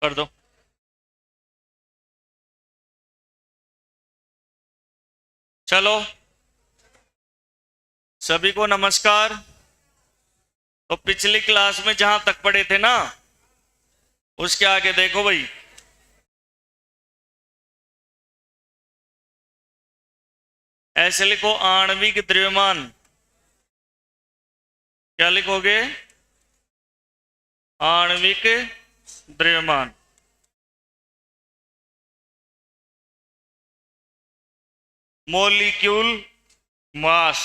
कर दो। चलो, सभी को नमस्कार। तो पिछली क्लास में जहां तक पढ़े थे ना, उसके आगे देखो भाई। ऐसे लिखो, आणविक द्रव्यमान। क्या लिखोगे? आणविक द्रव्यमान। मोलिक्यूल मास।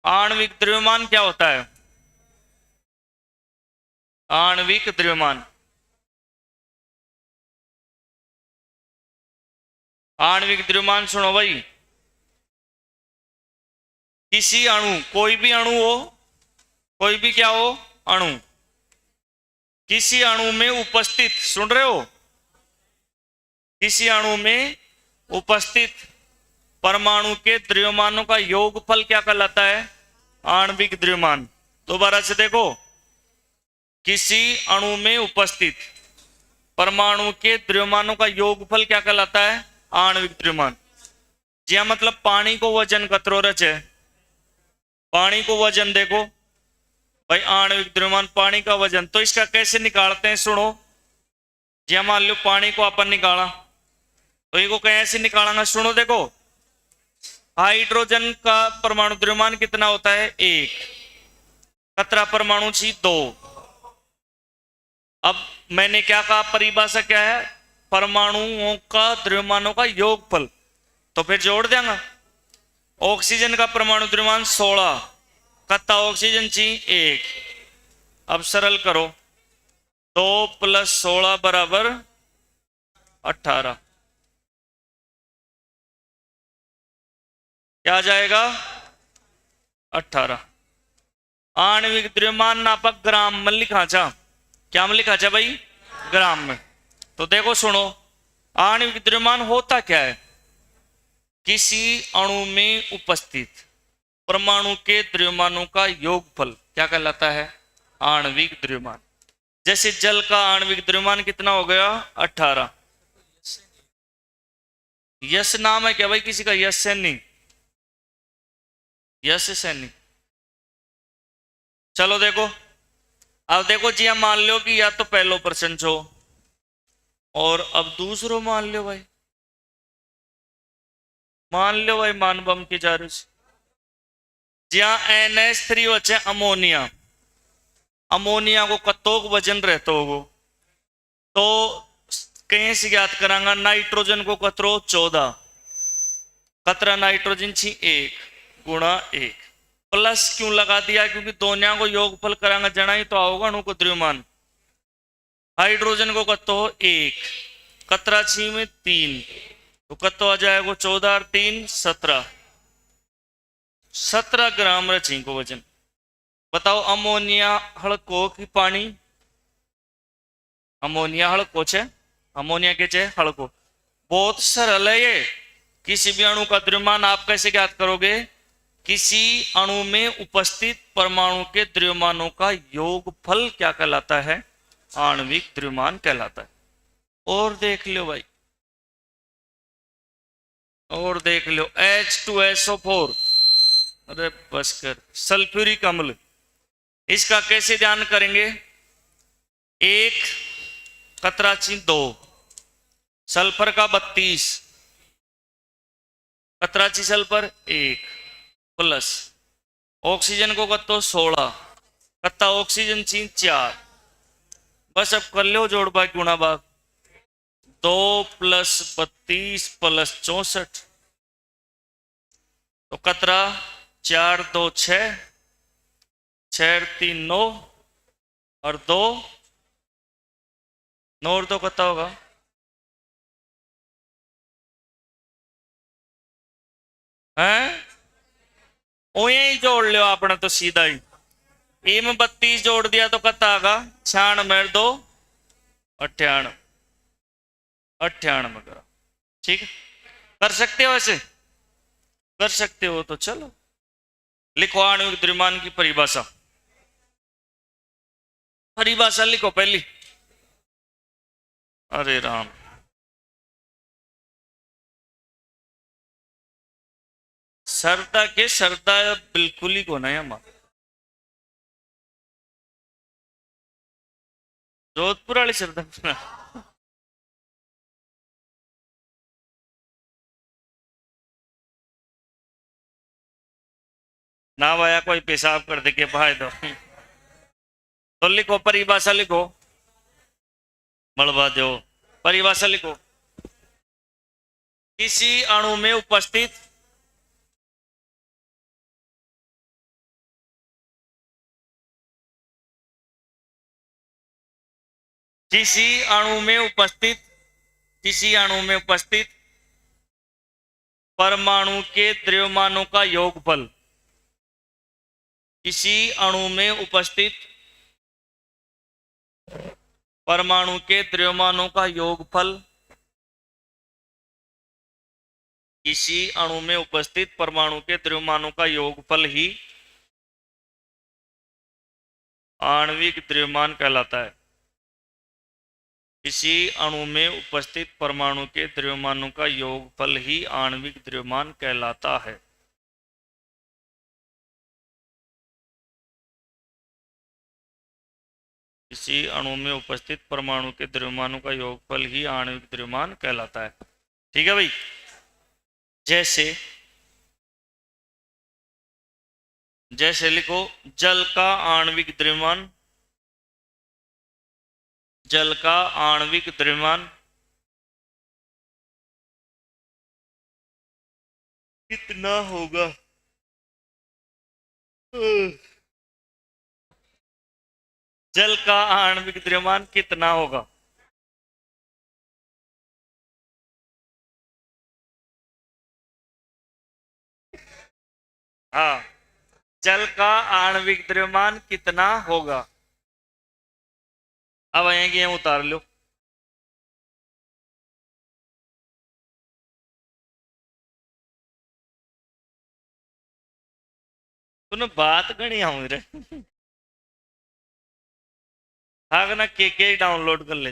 आणविक द्रव्यमान क्या होता है? आणविक द्रव्यमान, आणविक द्रव्यमान सुनो भाई। किसी अणु, कोई भी अणु हो, कोई भी क्या हो, अणु, किसी अणु में उपस्थित, सुन रहे हो, किसी अणु में उपस्थित परमाणु के द्रव्यमानों का योगफल क्या कहलाता है? आणविक द्रव्यमान। दोबारा से देखो, किसी अणु में उपस्थित परमाणु के द्रव्यमानों का योगफल क्या कहलाता है? आणविक द्रव्यमान। जी हाँ, मतलब पानी को वजन कतरो रचे, पानी को वजन देखो भाई, आणविक द्रव्यमान पानी का वजन। तो इसका कैसे निकालते हैं सुनो। जी हाँ, मान लो पानी को अपन निकाला, तो इनको कैसे निकालेंगे सुनो। देखो, हाइड्रोजन का परमाणु द्रव्यमान कितना होता है? 1। कतरा परमाणु छी? 2। अब मैंने क्या कहा, परिभाषा क्या है? परमाणुओं का द्रव्यमानों का योगफल। तो फिर जोड़ देंगे। ऑक्सीजन का परमाणु द्रव्यमान 16, कत्ता ऑक्सीजन छी? 1। अब सरल करो, 2 + 16 = 18। क्या आ जाएगा? 18। आणविक द्रव्यमान नापक ग्राम में लिखा जा। क्या में लिखा जा भाई? ग्राम में। तो देखो सुनो, आणविक द्रव्यमान होता क्या है? किसी अणु में उपस्थित परमाणु के द्रव्यमानों का योगफल क्या कहलाता है? आणविक द्रव्यमान। जैसे जल का आणविक द्रव्यमान कितना हो गया? 18। यश नाम है क्या भाई किसी का? यश सैनी, यश सैनी। चलो देखो, अब देखो जी, हम मान लो कि या तो पहलो प्रश्न छो, और अब दूसरो मान लो भाई, मान लो भाई मान बम की जा रही जहां NH3 बचे अमोनिया। अमोनिया को कतोक वजन रहता होगो, तो कहीं से ज्ञात करांगा। नाइट्रोजन को कतरो? 14। कतरा नाइट्रोजन छी? 1 × 1। प्लस क्यों लगा दिया? क्योंकि दोनों को योगफल करांगा जना ही तो आओगा अणु को द्रव्यमान। हाइड्रोजन को कतो? 1। कतरा छी में? 3। तो कतो आ जाएगा? 14 और 3 17। 17 ग्राम रची को वजन। बताओ, अमोनिया हड़को की पानी? अमोनिया हड़को छे, अमोनिया के छे हड़को। बहुत सरल है ये। किसी भी अणु का द्रव्यमान आप कैसे ज्ञात करोगे? किसी अणु में उपस्थित परमाणु के द्रव्यमानों का योगफल क्या कहलाता है? आणविक द्रव्यमान कहलाता है। और देख लो भाई, और देख लो, H2SO4, अरे बस कर, सल्फ्यूरिक अम्ल, इसका कैसे ध्यान करेंगे? 1 कतरा छी? 2। सल्फर का 32, कतरा छी सल्फर? 1। प्लस ऑक्सीजन को कतो? 16। कत्ता ऑक्सीजन छी? 4। बस अब कर लो जोड़ भाग गुणा भाग। 2 + 32 + 64, तो कतरा? 4 2 6, 6 3 9, और 2 9 और 2 कत्ता होगा? हैं? ही जोड़ लो आपने तो सीधा ही। ए में 32 जोड़ दिया तो कत्ता आगा? 96 2 98, 98 करो। ठीक है, कर सकते हो, ऐसे कर सकते हो तो चलो लिखो आणविक द्रव्यमान की परिभाषा। परिभाषा लिखो पहली। हरे राम। श्रद्धा के श्रद्धा बिल्कुल ही को नहीं हमारा। जोधपुर वाली श्रद्धा ना भाया कोई पेशाब कर दे के भाई दो तो लिखो परिभाषा लिखो। मलबा दो परिभाषा लिखो। किसी अणु में उपस्थित किसी अणु में उपस्थित किसी अणु में उपस्थित परमाणु के द्रव्यमानों का योगफल। किसी अणु में उपस्थित परमाणु के द्रव्यमानों का योगफल। किसी अणु में उपस्थित परमाणु के द्रव्यमानों का योगफल ही आणविक द्रव्यमान कहलाता है। किसी अणु में उपस्थित परमाणु के द्रव्यमानों का योगफल ही आणविक द्रव्यमान कहलाता है। किसी अणु में उपस्थित परमाणु के द्रव्यमानों का योगफल ही आणविक द्रव्यमान कहलाता है। ठीक है भाई। जैसे जैसे लिखो जल का आणविक द्रव्यमान। जल का आणविक द्रव्यमान कितना होगा? जल का आणविक द्रव्यमान कितना होगा? हाँ, जल का आणविक द्रव्यमान कितना होगा? अब आएंगे उतार लो। तूने बात गणी आऊं रे। हाँ ना के डाउनलोड कर ले।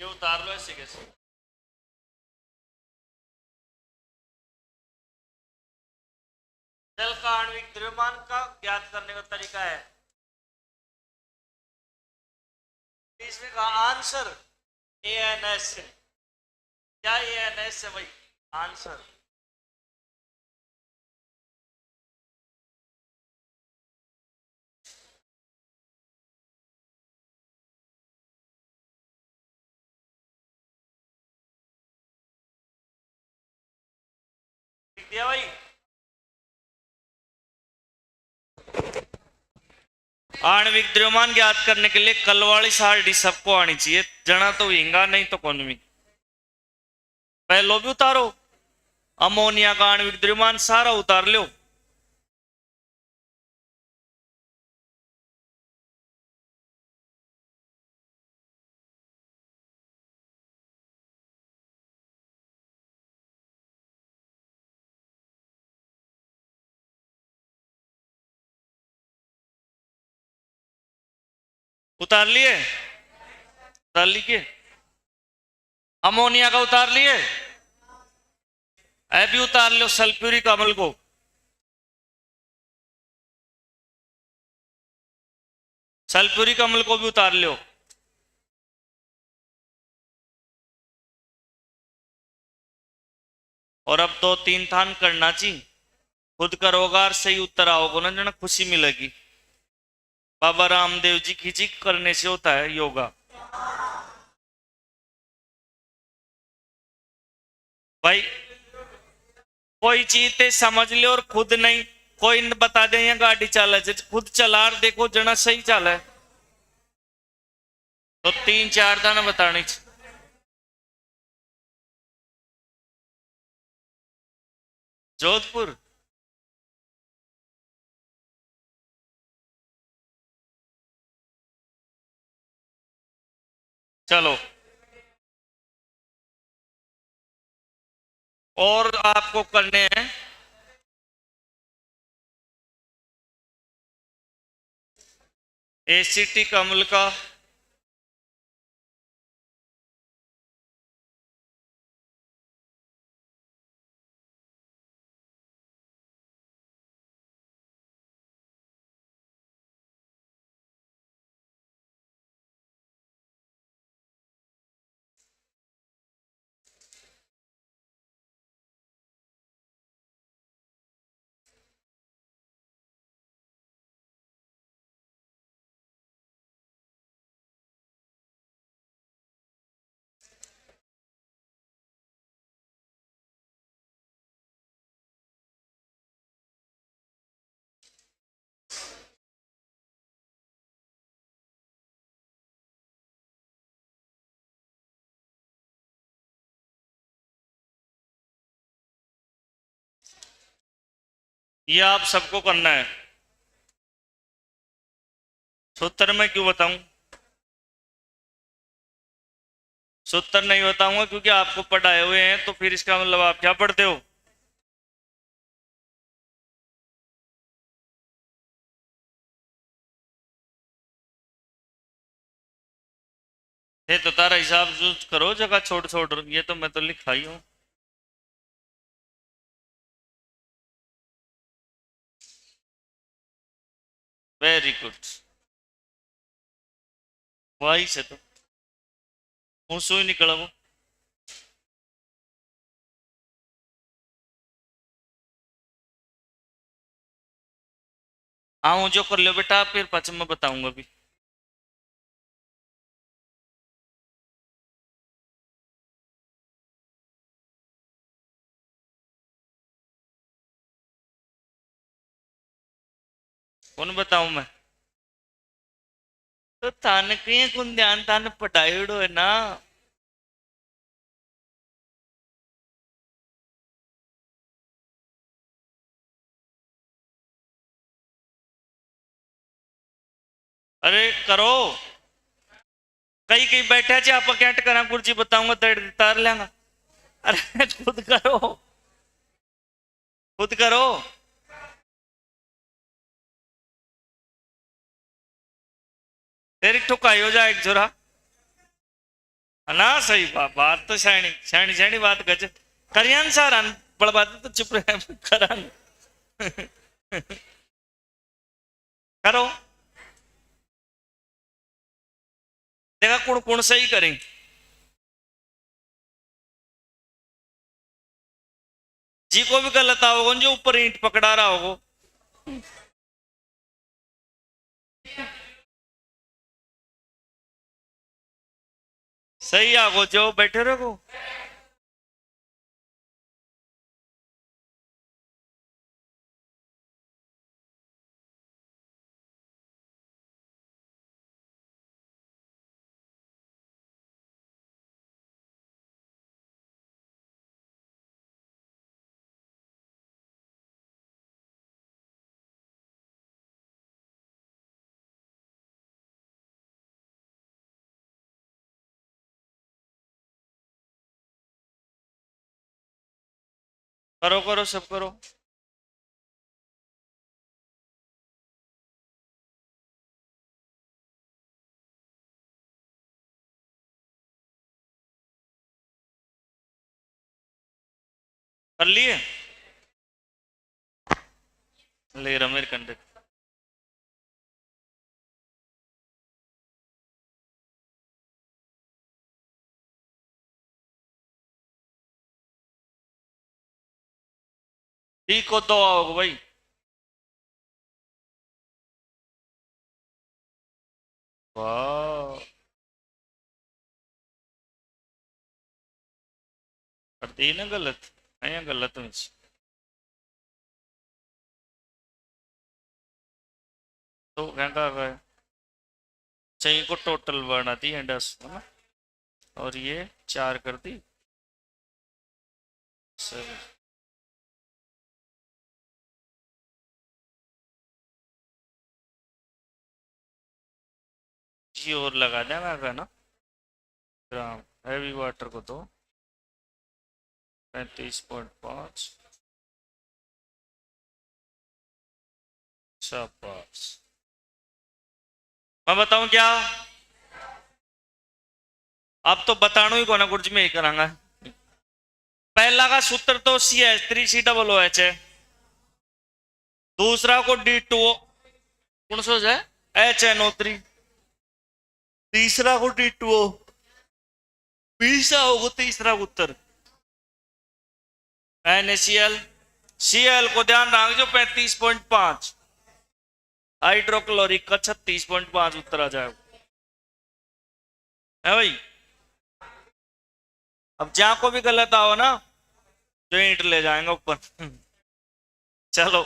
ये उतार लो ऐसे कैसे? जल का आणविक द्रव्यमान का ज्ञात करने का तरीका है। इसमें का आंसर ANS है। क्या ANS है भाई? आंसर दिया भाई। आणविक द्रव्यमान ज्ञात करने के लिए कल वाली सारणी सबको आनी चाहिए। जना तो हिंगा नहीं तो कौन भी। पहलो भी उतारो। अमोनिया का आणविक द्रव्यमान सारा उतार लो। उतार लिए? उतार लीजिए। अमोनिया का उतार लिए? भी उतार लो सल्फ्यूरिक अम्ल को। सल्फ्यूरिक अम्ल को भी उतार लो। और अब 2-3 थान करना चाहिए। खुद करोगा और सही उत्तर आओगे ना जना खुशी मिलेगी। बाबा रामदेव जी खिंची करने से होता है योगा। भाई कोई चीज ते समझ ले और खुद नहीं कोई बता दे या गाड़ी चला खुद चला देखो जना सही चला है तो 3-4 दाना बताने। जोधपुर चलो, और आपको करने हैं एसिटिक अम्ल का ये आप सबको करना है। सूत्र में क्यों बताऊं? सूत्र नहीं बताऊंगा क्योंकि आपको पढ़ाए हुए हैं, तो फिर इसका मतलब आप क्या पढ़ते हो? ये तो तारा हिसाब जो करो, जगह छोड़ छोड़, ये तो मैं तो लिखा ही हूं। Very good. वही से तो मुंह ही निकला वो। हाँ जो कर लो बेटा, फिर पश्चिम में बताऊंगा भी। कौन बताऊं मैं? तो तान कहीं कौन ध्यान तान पटाइडो है ना। अरे करो, कहीं कहीं बैठा चे आप कैंट करा कुर्सी बताऊंगा तार लेंगा। अरे खुद करो, खुद करो। तेरी ठुकाई हो जाए छोरा। ना सही बात तो सैनी सैनी सैनी बात गज करियान सारा बड़ बात तो चुप रहे करान। करो, देखा कौन कौन सही करें। जी को भी गलत आओगे जो ऊपर ईंट पकड़ा रहा होगो। सही आगो जो बैठे रहो। करो करो सब करो। कर लिए? ले रहा मेरे कंधे। ठीक को दो आओगे भाई। वाह, करती ही ना गलत, नहीं गलत में तो क्या कर रहा है? चाहिए को टोटल बना दी है 10 है ना, और ये 4 कर दी 7। जी और लगा देना है ना। ग्राम, हैवी वाटर को तो 35.5। शाबाश। मैं बताऊं क्या? अब तो बताना ही कोना, कुछ में ही करांगा। पहला का सूत्र तो CH3COOH है, दूसरा को D2O कौन सा है, HNO3, तीसरा को D2O, तीसरा होगा तीसरा उत्तर NaCl। Cl को ध्यान रख जो 35.5, हाइड्रोक्लोरिक का 36.5 उत्तर आ जाएगा, है भाई। अब जहां को भी गलत आओ ना, जो ईंट ले जाएंगे ऊपर। चलो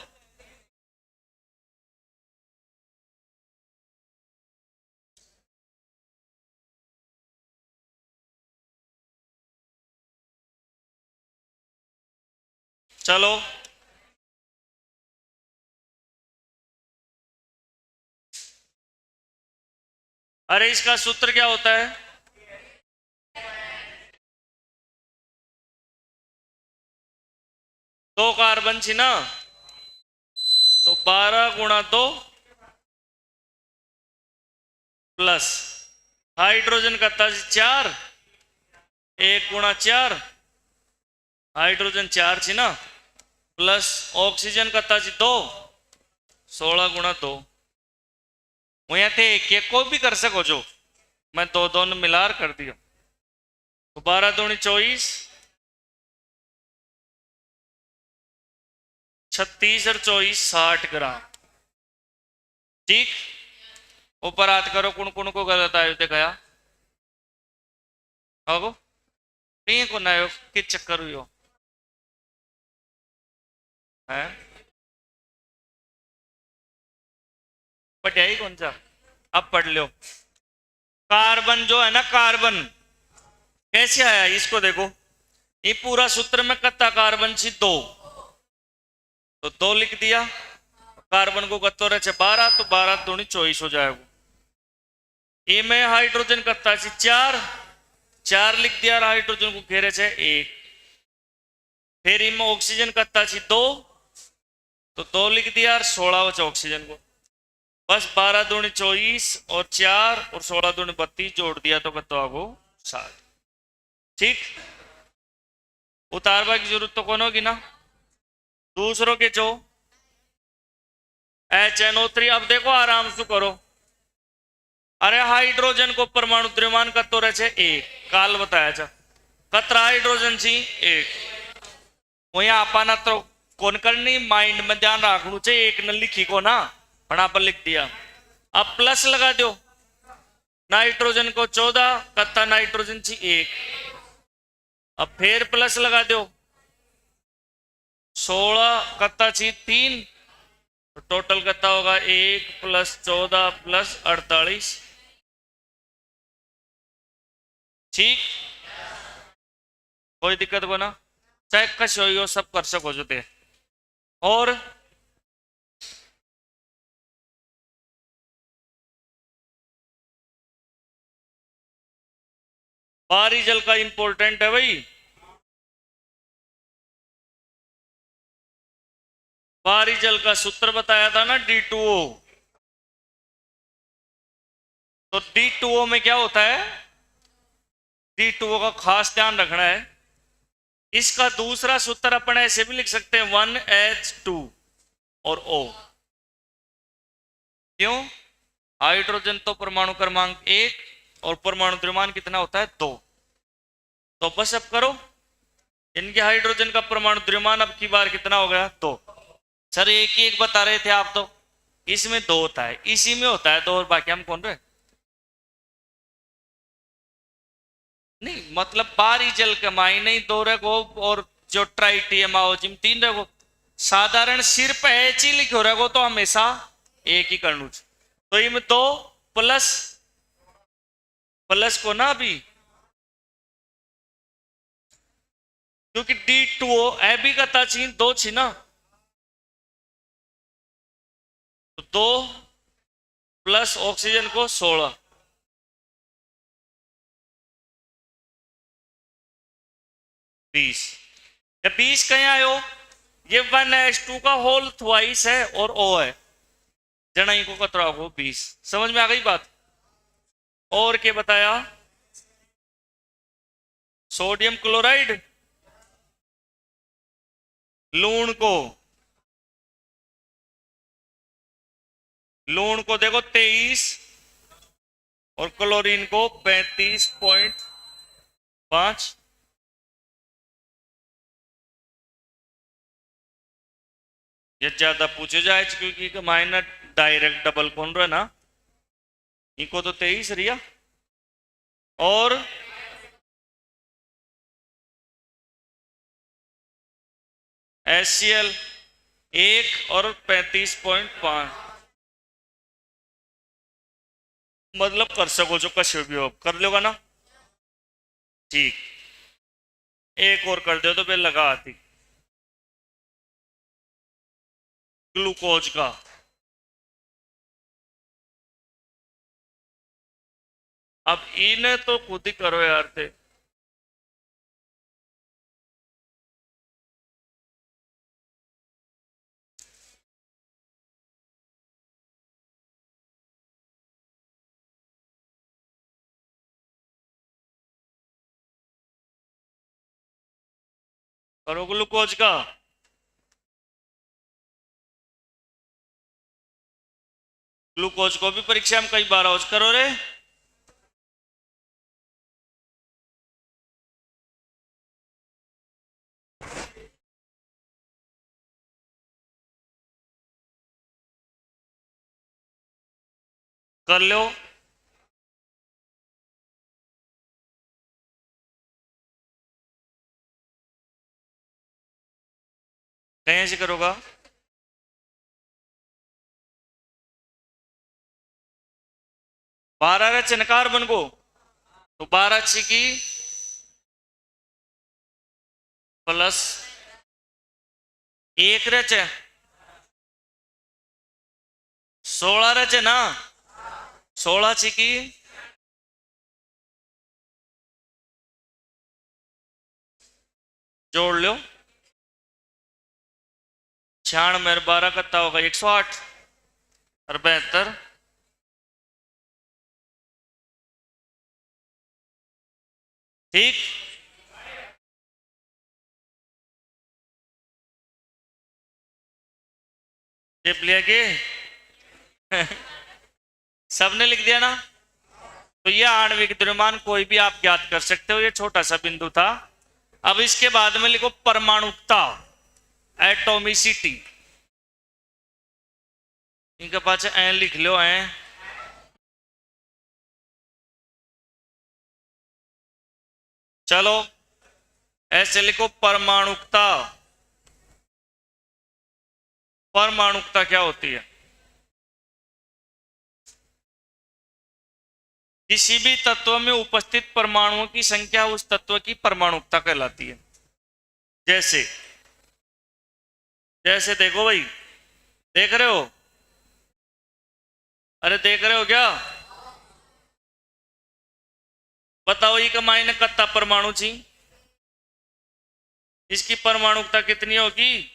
चलो, अरे इसका सूत्र क्या होता है? दो कार्बन थी ना, तो 12 × 2 प्लस हाइड्रोजन का 4, 1 × 4, हाइड्रोजन 4 थी ना, प्लस ऑक्सीजन का 2, 16 × 2। वो यहाँ थे एक को भी कर सको जो, मैं दो दोनों मिलार कर दिया, तो 12 दूनी 24, 36 और 24 60 ग्राम। ठीक, ऊपर हाथ करो, कुण कुण को गलत आयो दिखाया आगो, कहीं को ना कि चक्कर हुई हो है, पढ़िया कौन सा, अब पढ़ लो। कार्बन जो है ना, कार्बन कैसे आया इसको देखो, ये पूरा सूत्र में कत्ता कार्बन सी 2, तो 2 लिख दिया, कार्बन को कत्तो रहे 12, तो 12 दूनी 24 हो जाएगा। ए में हाइड्रोजन कत्ता सी 4, 4 लिख दिया, हाइड्रोजन को घेरे छे 1, फिर इनमें ऑक्सीजन कत्ता सी 2, तो 2 लिख दिया, 16 बचा ऑक्सीजन को, बस 12 दूनी 24 और 4 और 16 दूनी 32 जोड़ दिया, तो कत्तो आगो 7। ठीक, उतारवा की जरूरत तो कौन होगी ना, दूसरों के जो HNO3। अब देखो आराम से करो, अरे हाइड्रोजन को परमाणु द्रव्यमान कत्तो रहे छे 1, काल बताया था कतरा हाइड्रोजन सी 1, वही आपाना तो कौन करनी, माइंड में ध्यान रखना चाहिए, एक न लिखी को ना पढ़ा पर लिख दिया। अब प्लस लगा दो, नाइट्रोजन को 14, कत्ता नाइट्रोजन सी 1, अब फिर प्लस लगा दो, 16 कत्ता सी 3, तो टोटल कत्ता होगा 1 + 14 + 48। ठीक, कोई दिक्कत को ना, चाहे कश हो सब कर सको जो ते। और बाहरी जल का इंपॉर्टेंट है भाई, बाहरी जल का सूत्र बताया था ना D2O, तो D2O में क्या होता है, D2O का खास ध्यान रखना है। इसका दूसरा सूत्र अपन ऐसे भी लिख सकते हैं 1H2 और O। क्यों? हाइड्रोजन तो परमाणु क्रमांक 1 और परमाणु द्रव्यमान कितना होता है 2, तो बस अब करो, इनके हाइड्रोजन का परमाणु द्रव्यमान अब की बार कितना हो गया 2। सर एक ही एक बता रहे थे आप तो, इसमें 2 होता है, इसी में होता है 2, और बाकी हम कौन रहे नहीं, मतलब बाहरी जल के मायने ही 2 रखो, और जो ट्राइटियम आओजिम 3 रखो, साधारण सिर्फ H ही लिखो रखो तो हमेशा एक ही करना, तो इनमें 2 प्लस प्लस को ना अभी, क्योंकि D2O ए भी कता छी 2 छी ना, तो 2 प्लस ऑक्सीजन को 16, 20। या 20 कहीं आयो, ये 1s2 का होल ट्वाइस है और O है, जना को कतरा को 20। समझ में आ गई बात। और क्या बताया, सोडियम क्लोराइड लूण को देखो 23 और क्लोरीन को 35.5। ये ज्यादा पूछे जाए क्योंकि माइनर डायरेक्ट डबल कौन रहा ना, इनको तो 23 रिया और HCl 1 और 35.5। मतलब कर सको जो कश भी हो कर लोगा ना, ठीक। एक और कर दो तो फिर लगा आती ग्लूकोज का। अब इन्हें तो खुद ही करो यार थे। करो ग्लूकोज का। ग्लूकोज को भी परीक्षा में कई बार औज करो रे। कर लो। कहीं से करोगा, 12 रे चनकार बन को तो 12 की प्लस 1 रे 16 रे ना, 16 की जोड़ लो। 96 में 12 कितना होगा, 108 और 72। ठीक। टिप लिया कि सबने लिख दिया ना। तो यह आणविक द्रव्यमान कोई भी आप ज्ञात कर सकते हो, ये छोटा सा बिंदु था। अब इसके बाद में लिखो परमाणुकता, एटोमिसिटी। इनके पास ए लिख लो ए। चलो ऐसे लिखो परमाणुकता। परमाणुकता क्या होती है, किसी भी तत्व में उपस्थित परमाणुओं की संख्या उस तत्व की परमाणुकता कहलाती है। जैसे जैसे देखो भाई, देख रहे हो, अरे देख रहे हो क्या, बताओ ये कमाई ने कत्ता परमाणु छी, इसकी परमाणुकता कितनी होगी।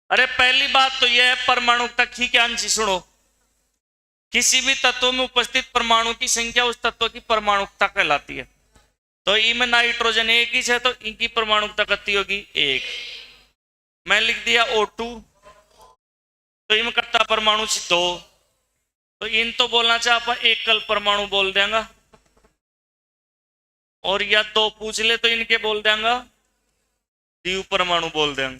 अरे पहली बात तो यह है परमाणुकता की क्या अंशी, सुनो, किसी भी तत्व में उपस्थित परमाणु की संख्या उस तत्व की परमाणुकता कहलाती है। तो इनमें नाइट्रोजन एक ही है तो इनकी परमाणुकता कितनी होगी, 1। मैं लिख दिया O2, तो इनमें कितना परमाणु 2, तो इन तो बोलना चाहे अपन एकल परमाणु बोल देंगे, और या 2 पूछ ले तो इनके बोल देंगे द्वितीय परमाणु बोल देंगे।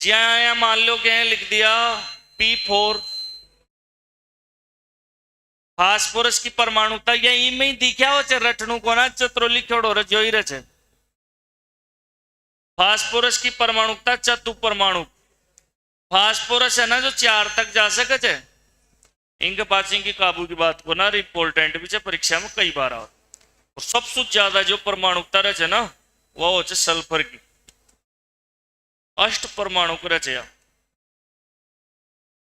ज्या मान लो क्या लिख दिया P4, फास्फोरस की परमाणुता यही में ही दिखा हो रटनू को ना चतरो लिखोड़ो जो ही रचे। फास्फोरस की परमाणुता चतु परमाणु, फास्फोरस है ना जो 4 तक जा सके, इनके पास इनकी काबू की बात को ना इंपोर्टेंट भी परीक्षा में कई बार आओ। और सबसे ज्यादा जो परमाणुता रचे ना वो हो सल्फर की, 8 परमाणु को रचे।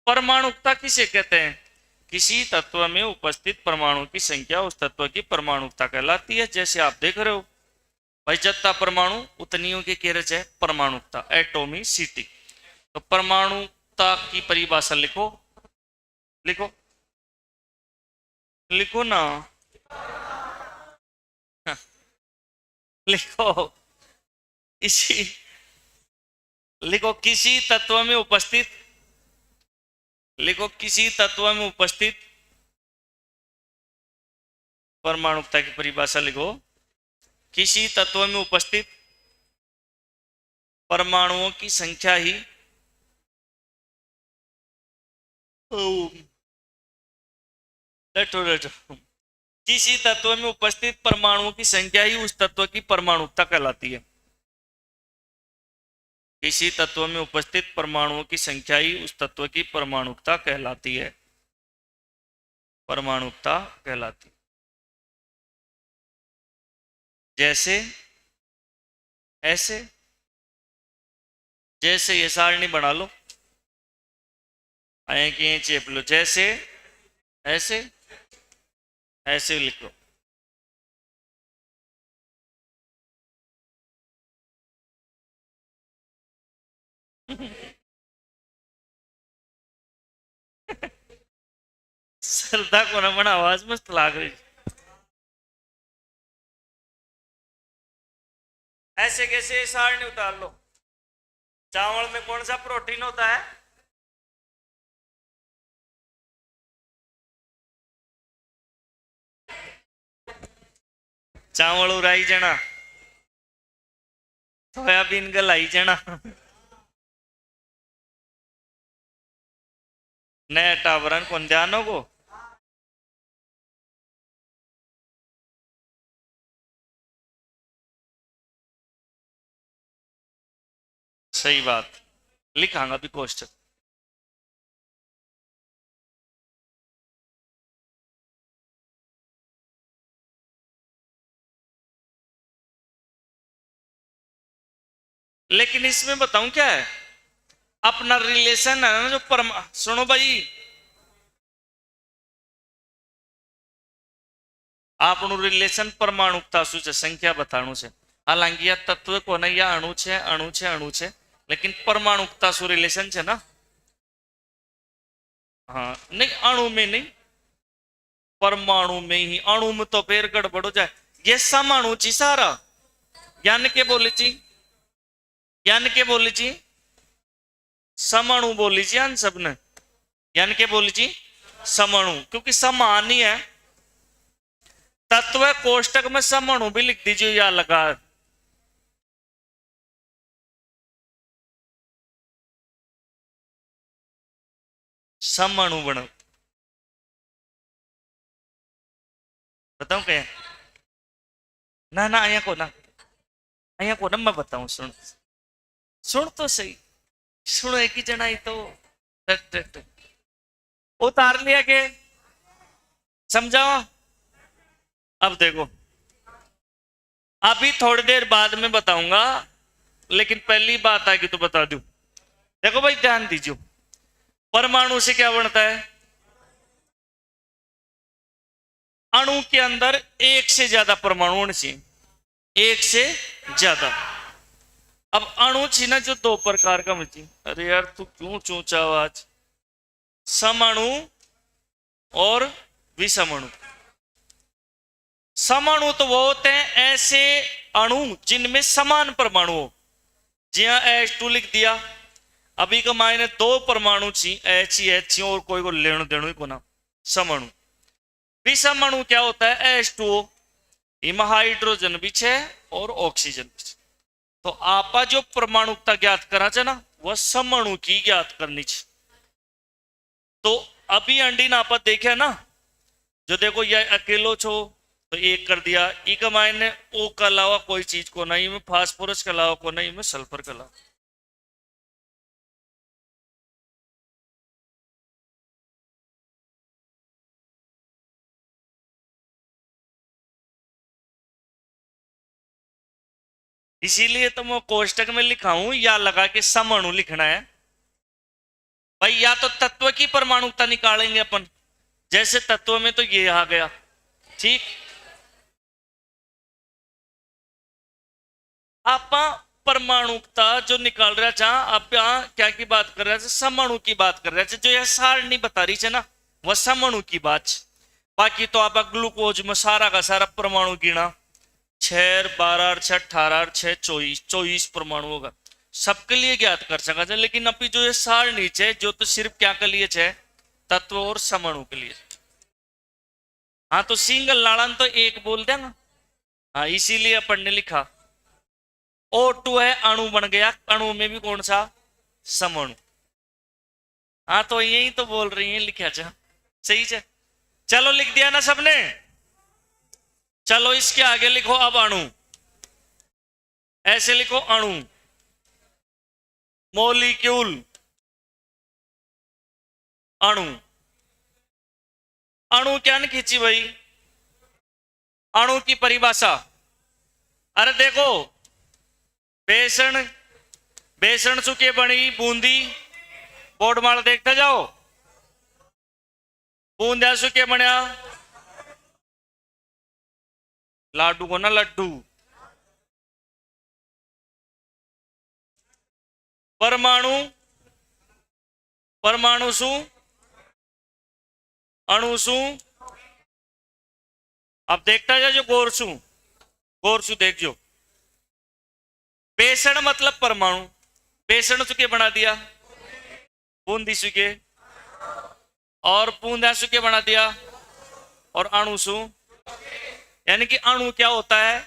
परमाणुकता किसे कहते हैं, किसी तत्व में उपस्थित परमाणु की संख्या उस तत्व की परमाणुकता कहलाती है। जैसे आप देख रहे हो भाई, जितना परमाणु उतनी की केरच है परमाणुकता, एटोमिसिटी। तो परमाणुकता की परिभाषा लिखो, लिखो लिखो ना, लिखो इसी, लिखो किसी तत्व में उपस्थित, लिखो किसी तत्व में उपस्थित परमाणुकता की परिभाषा लिखो। किसी तत्व में उपस्थित परमाणुओं की संख्या ही किसी तत्व में उपस्थित परमाणुओं की संख्या ही उस तत्व की परमाणुकता कहलाती है। किसी तत्व में उपस्थित परमाणुओं की संख्या ही उस तत्व की परमाणुकता कहलाती है, परमाणुकता कहलाती है। जैसे ऐसे, जैसे ये सारणी बना लो, आए कि चेप लो, जैसे ऐसे, ऐसे लिखो। श्रद्धा को ना बना, आवाज मस्त लाग रही। ऐसे कैसे सारणी उतार लो। चावल में कौन सा प्रोटीन होता है? चावल उराई जना, सोयाबीन गलाई जना, नया टावरन कौन ध्यान को। सही बात, लिखांगा भी क्वेश्चन। लेकिन इसमें बताऊं क्या है, अपना रिलेशन है ना जो सुनो भाई, आपनु रिलेशन परमाणुकता शू है, संख्या बताणु है। हालांकि यह तत्व को नहीं, या अणु है, अणु है, अणु है, लेकिन परमाणुकता शू रिलेशन है ना। हाँ नहीं, अणु में नहीं, परमाणु में ही। अणु में तो फिर गड़बड़ हो जाए। ये समाणु ची सारा, यान के बोली ची, यान के बोली ची, समाणु बोली ची अन सबने, यान के बोली ची समाणु, क्योंकि समान ही है। तत्व कोष्टक में समाणु भी लिख दीजिए, या लगा समाणु बनो। बताऊं क्या? ना ना अया को ना, अया को ना मैं बताऊं, सुन सुन तो सही, सुनो एक ही जना ही तो उतार लिया के समझाओ। अब देखो, अभी थोड़ी देर बाद में बताऊंगा, लेकिन पहली बात आएगी तो बता दूं। देखो भाई ध्यान दीजिए, परमाणु से क्या बनता है? अणु के अंदर एक से ज्यादा परमाणु होने चाहिए, एक से ज्यादा। अब अणु छी ना जो दो प्रकार का मिलती। अरे यार तू क्यों चूचा आवाज। समाणु और विषमाणु। समाणु तो वो होते हैं ऐसे अणु जिनमें समान परमाणु हो, जिया H2 लिख दिया। अभी का मायने दो परमाणु छी, H ही H और कोई को लेनो देनो ही को ना, समाणु। विषमाणु क्या होता है? H2O, इमा हाइड्रोजन भी छे और ऑक्सीजन भी छे। तो आपा जो परमाणुकता ज्ञात करा चे ना, वह समाणु की ज्ञात करनी छे। तो अभी अंडी ना आपा देखा ना, जो देखो ये अकेलो छो तो एक कर दिया, ई का मायने ओ का अलावा कोई चीज को नहीं में, फास्फोरस के अलावा को नहीं में, सल्फर के अलावा। इसीलिए तो मैं कोष्टक में लिखा हूं, या लगा के समाणु लिखना है भाई। या तो तत्व की परमाणुकता निकालेंगे अपन, जैसे तत्व में तो ये आ गया, ठीक। आप परमाणुकता जो निकाल रहा था, आप क्या की बात कर रहे थे, समअणु की बात कर रहे थे। जो यह सारणी बता रही है ना, वह समअणु की बात। बाकी तो आप ग्लूकोज में सारा का सारा परमाणु गिना, 6 12 6 18 6 24 परमाणु होगा, सबके लिए ज्ञात कर सका था। लेकिन अभी जो ये सारणी है जो तो सिर्फ क्या के लिए है, तत्व और समअणु के लिए। हाँ तो सिंगल लाड़न तो एक बोल देना, हाँ इसीलिए अपन ने लिखा O2 है, अणु बन गया, अणु में भी कौन सा, समअणु। हाँ तो यही तो बोल रही है, लिखा जा सही है। चलो लिख दिया ना सबने, चलो इसके आगे लिखो अब अणु, ऐसे लिखो अणु, मॉलिक्यूल, अणु। अणु क्या न खींची भाई, अणु की परिभाषा। अरे देखो, बेसन, बेसन सुके बनी बूंदी, बोर्ड माल देखते जाओ, बूंदिया सुके बनया लाडू को ना लड्डू। परमाणु, परमाणु शू, अणु शू। अब देखता जा जो गोरसू, गोरसू देख जो। बेसन मतलब परमाणु, बेसन सुके बना दिया, बूंदी सुके, और बूंदा सुके बना दिया, और अणु सु। यानी कि अणु क्या होता है,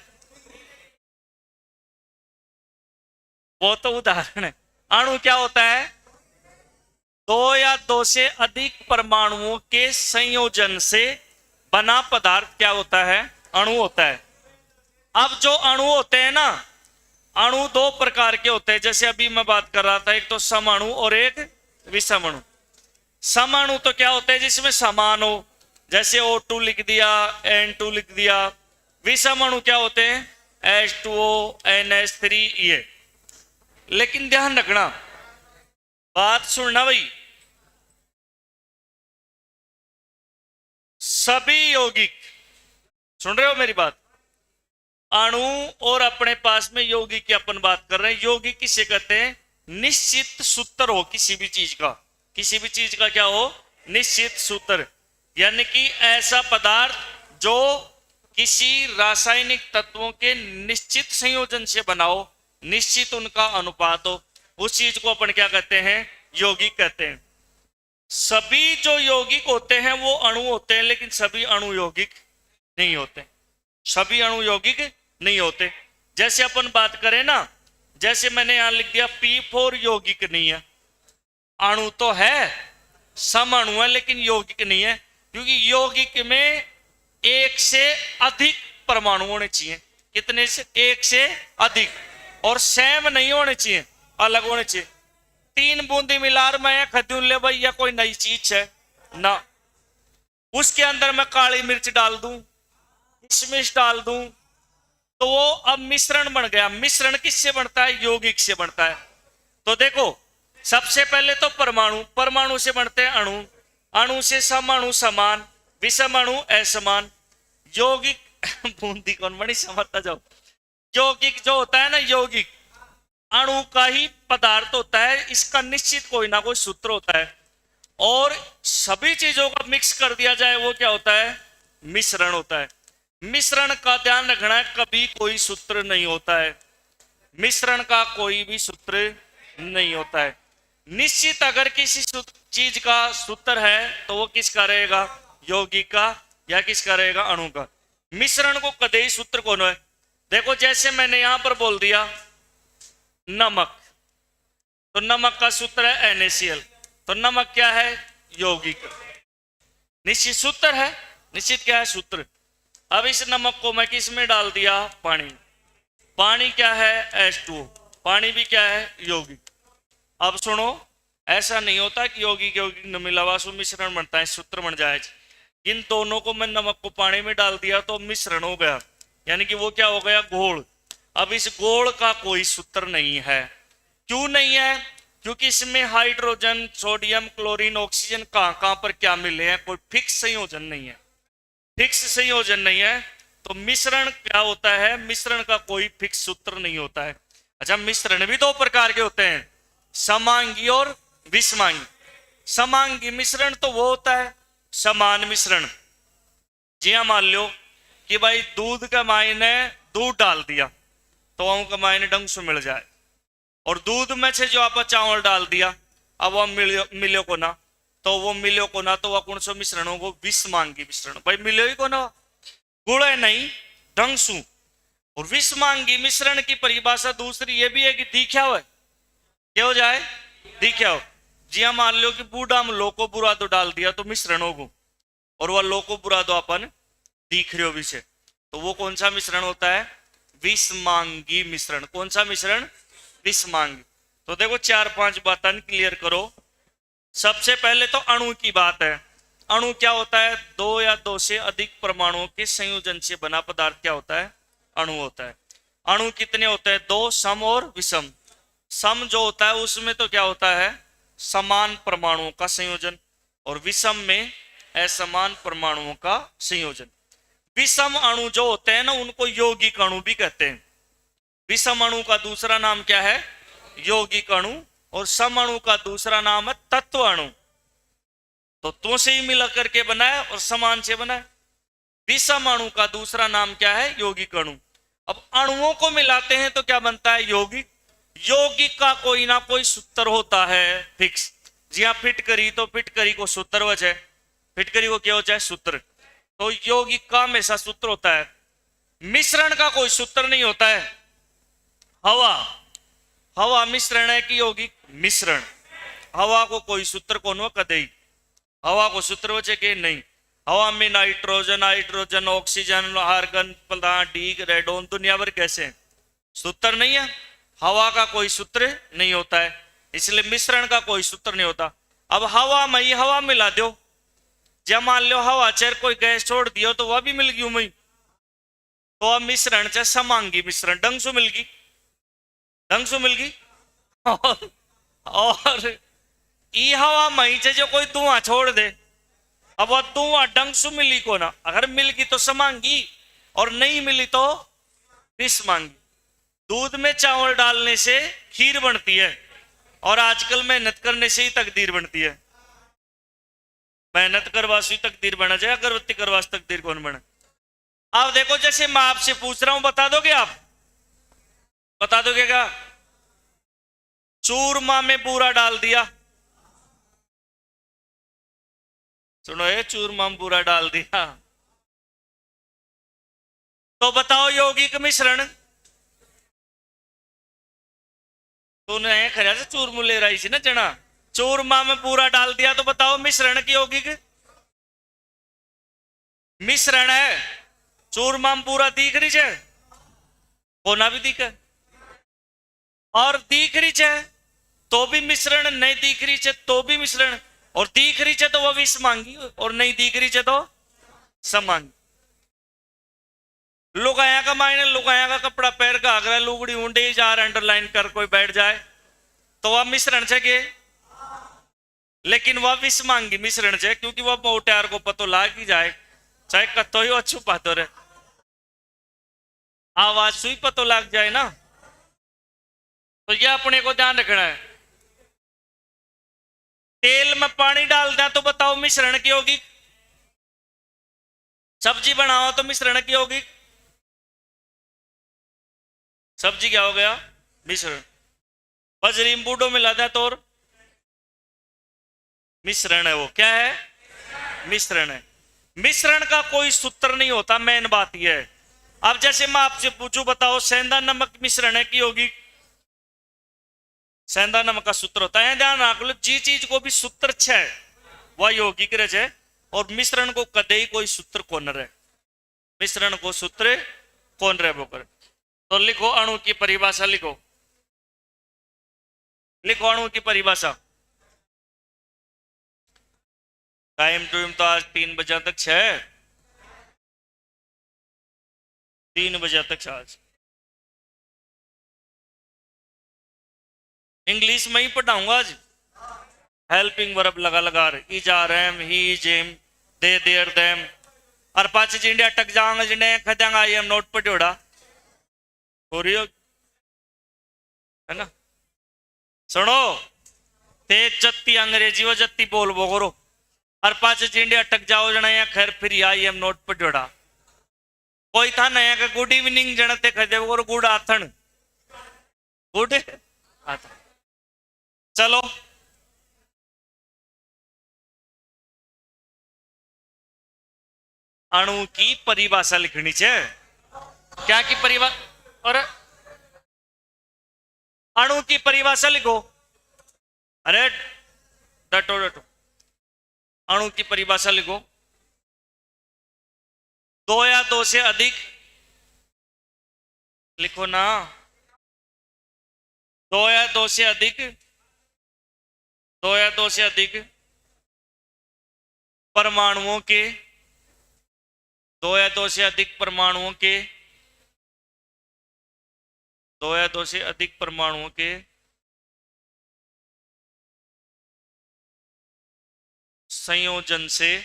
वो तो उदाहरण है। अणु क्या होता है, दो या दो से अधिक परमाणुओं के संयोजन से बना पदार्थ क्या होता है, अणु होता है। अब जो अणु होते हैं ना, अणु दो प्रकार के होते हैं, जैसे अभी मैं बात कर रहा था, एक तो समअणु और एक विषम अणु। समअणु तो क्या होते हैं, जिसमें समान हो, जैसे O2 लिख दिया, N2 लिख दिया। विषम अणु क्या होते हैं, H2O, NH3 ये। लेकिन ध्यान रखना, बात सुनना भाई, सभी यौगिक, सुन रहे हो मेरी बात, अणु और अपने पास में यौगिक की अपन बात कर रहे हैं। यौगिक किसे कहते हैं, निश्चित सूत्र हो किसी भी चीज का, किसी भी चीज का क्या हो, निश्चित सूत्र। यानी कि ऐसा पदार्थ जो किसी रासायनिक तत्वों के निश्चित संयोजन से बना हो, निश्चित उनका अनुपात हो, उस चीज को अपन क्या कहते हैं, यौगिक कहते हैं। सभी जो यौगिक होते हैं वो अणु होते हैं, लेकिन सभी अणु यौगिक नहीं होते, सभी अणु यौगिक नहीं होते। जैसे अपन बात करें ना, जैसे मैंने यहां लिख दिया P4 यौगिक नहीं है, अणु तो है, समअणु है, लेकिन यौगिक नहीं है, क्योंकि यौगिक में एक से अधिक परमाणु होने चाहिए। कितने से, एक से अधिक, और सेम नहीं होने चाहिए, अलग होने चाहिए। 3 बूंदी मिलार मैं खद्यून ले भाई, या कोई नई चीज है ना, उसके अंदर मैं काली मिर्च डाल दूं, किशमिश डाल दूं, तो वो अब मिश्रण बन गया। मिश्रण किससे बनता है, यौगिक से बनता है। तो देखो, सबसे पहले तो परमाणु, परमाणु से बनते हैं अणु, अणु से समअणु समान, विषम अणु असमान, यौगिक बूंदी कौन बनी, समझता जाओ। यौगिक जो होता है ना, यौगिक अणु का ही पदार्थ होता है, इसका निश्चित कोई ना कोई सूत्र होता है, और सभी चीजों का मिक्स कर दिया जाए वो क्या होता है, मिश्रण होता है। मिश्रण का ध्यान रखना है, कभी कोई सूत्र नहीं होता है, मिश्रण का कोई भी सूत्र नहीं होता है। निश्चित अगर किसी चीज का सूत्र है तो वो किसका रहेगा, यौगिक का, या किसका रहेगा, अणु का। मिश्रण को कदे सूत्र कौन है, देखो जैसे मैंने यहां पर बोल दिया नमक, तो नमक का सूत्र है NaCl, तो नमक क्या है, यौगिक, निश्चित सूत्र है, निश्चित क्या है, सूत्र। अब इस नमक को मैं किस में डाल दिया, पानी, पानी क्या है, H2O, पानी भी क्या है, यौगिक। अब सुनो, ऐसा नहीं होता कि यौगिक यौगिक न मिलावा सो मिश्रण बनता है, सूत्र बन जाए। इन दोनों को मैं नमक को पानी में डाल दिया तो मिश्रण हो गया, यानी कि वो क्या हो गया, घोल। अब इस घोल का कोई सूत्र नहीं है, क्यों नहीं है, क्योंकि इसमें हाइड्रोजन, सोडियम, क्लोरीन, ऑक्सीजन कहां कहां पर क्या मिले हैं, कोई फिक्स संयोजन नहीं है, फिक्स संयोजन नहीं है। तो मिश्रण क्या होता है, मिश्रण का कोई फिक्स सूत्र नहीं होता है। अच्छा, मिश्रण भी दो प्रकार के होते हैं, समांगी और विषमांगी। समांगी मिश्रण तो वो होता है समान मिश्रण। जी हाँ, मान लो कि भाई दूध का मायने दूध डाल दिया तो का मायने ढंग से मिल जाए, और दूध में से जो आप चावल डाल दिया अब वह मिलो को ना, तो वो मिलो को ना, तो वह कौन सा मिश्रण हो, विषमांगी मिश्रण। भाई मिलो ही को ना, गुण है नहीं ढंग सु। और विषमांगी मिश्रण की परिभाषा दूसरी ये भी है कि दिखा हो, क्या हो जाए, दिखा हो। जी हाँ, मान लो कि बूढ़ा में लो को बुरा तो डाल दिया तो मिश्रण होगा, और वह लो को बुरा तो अपन दिख रहे हो भी से, तो वो कौन सा मिश्रण होता है, विषमांगी मिश्रण। कौन सा मिश्रण, विषमांगी। तो देखो 4-5 बातें क्लियर करो। सबसे पहले तो अणु की बात है। अणु क्या होता है, दो या दो से अधिक परमाणुओं के संयोजन से बना पदार्थ क्या होता है, अणु होता है। अणु कितने होते हैं, दो, सम और विषम। सम जो होता है उसमें तो क्या होता है, समान परमाणुओं का संयोजन, और विषम में असमान परमाणुओं का संयोजन। विषम अणु जो होते हैं ना उनको यौगिक अणु भी कहते हैं। विषम अणु का दूसरा नाम क्या है, यौगिक अणु, और सम अणु का दूसरा नाम है तत्व अणु। तो तत्वों से ही मिला करके बनाया और समान से बनाया। विषम अणु का दूसरा नाम क्या है, यौगिक अणु। अब अणुओं को मिलाते हैं तो क्या बनता है, यौगिक। यौगिक का कोई ना कोई सूत्र होता है फिक्स। जी हाँ, फिटकरी तो फिटकरी को सूत्र वजह, फिटकरी को क्या हो जाए, सूत्र। तो यौगिक का हमेशा सूत्र होता है। मिश्रण का कोई सूत्र नहीं होता है। हवा, हवा मिश्रण है कि यौगिक मिश्रण। हवा को कोई सूत्र कौन हो कदे, हवा को सूत्र वजह के नहीं। हवा में नाइट्रोजन, हाइड्रोजन, ऑक्सीजन, आर्गन, डी, रेडोन, दुनिया भर कैसे सूत्र नहीं है। हवा का कोई सूत्र नहीं होता है, इसलिए मिश्रण का कोई सूत्र नहीं होता। अब हवा में ही हवा मिला दो, जब मान लो हवा चेर कोई गैस छोड़ दियो तो वह भी मिल गई मई, तो अब मिश्रण से समांगी मिश्रण ढंग से मिल गई, ढंग से मिल गई। और ई हवा मई से जो कोई धुआं छोड़ दे, अब वह धुआं ढंग से मिली को ना, अगर मिल गई तो समांगी और नहीं मिली तो विषमांगी। दूध में चावल डालने से खीर बनती है, और आजकल मेहनत करने से ही तकदीर बनती है। मेहनत करवासी तकदीर बना जाए, अगरबत्ती करवास तकदीर कौन बने। आप देखो, जैसे मैं आपसे पूछ रहा हूं, बता दोगे आप, बता दोगे क्या, चूरमा में बूरा डाल दिया, सुनो ये, चूरमा में बूरा डाल दिया तो बताओ यौगिक मिश्रण। तूने खरा से चूरमू ले रही थी ना चना, चूरमा में पूरा डाल दिया तो बताओ मिश्रण की यौगिक मिश्रण है। चूरमा में पूरा दिख रही है, कोना भी दिखे, और दिख रही है तो भी मिश्रण, नहीं दिख रही है तो भी मिश्रण, और दिख रही है तो वह विषमांगी, और नहीं दिख रही है तो समांगी। लुगाया का मायने, लुगाया का कपड़ा पैर का आगरा लुगड़ी ऊंडे जा अंडरलाइन कर कोई बैठ जाए तो वह मिश्रण से के, लेकिन वह विषमांगी मिश्रण से, क्योंकि वह मोटार को पतो लाग ही जाए, चाहे कतो ही अच्छू पातो रहे, आवाज सुई पतो लाग जाए ना। तो यह अपने को ध्यान रखना है। तेल में पानी डाल दें तो बताओ मिश्रण की होगी। सब्जी बनाओ तो मिश्रण की होगी। सब्जी क्या हो गया, मिश्रण। बजरी में बूढ़ो मिला दे तो और मिश्रण है, वो क्या है, मिश्रण है। मिश्रण का कोई सूत्र नहीं होता, मेन बात यह है। अब जैसे मैं आपसे पूछूं, बताओ सेंधा नमक मिश्रण है की होगी, सेंधा नमक का सूत्र होता है, ध्यान रख लो। जी चीज को भी सूत्र है वह यौगिक रहे, और मिश्रण को कदे ही कोई सूत्र कौन रहे, मिश्रण को सूत्र कौन रहे वो करे। तो लिखो अणु की परिभाषा, लिखो, लिखो अणु की परिभाषा। टाइम टू तो आज 3 बजे तक है, 3 बजे तक आज। इंग्लिश में ही पढ़ाऊंगा आज। हेल्पिंग वर्ब लगा लगा इज आर एम ही जेम दे देयर देम और पाच जिंडे अटक जाऊंगा जिंडे खजांगा आई एम नोट पर जोड़ा हो रही हो है ना। सुनो तेज जत्ती अंग्रेजी वो जत्ती बोल वो करो और पांच जिंडे अटक जाओ जना या खैर फिर आई एम नोट पर जोड़ा कोई था नया का गुड इवनिंग जनते खजे वो गुड आथन गुड आथन। चलो अणु की परिभाषा लिखनी चाहिए। क्या की परिभाषा और अणु की परिभाषा लिखो। अरे डटो डटो अणु की परिभाषा लिखो। दो या दो से अधिक लिखो ना। दो या दो से अधिक दो या दो से अधिक परमाणुओं के दो या दो से अधिक परमाणुओं के दो या दो से अधिक परमाणुओं के संयोजन से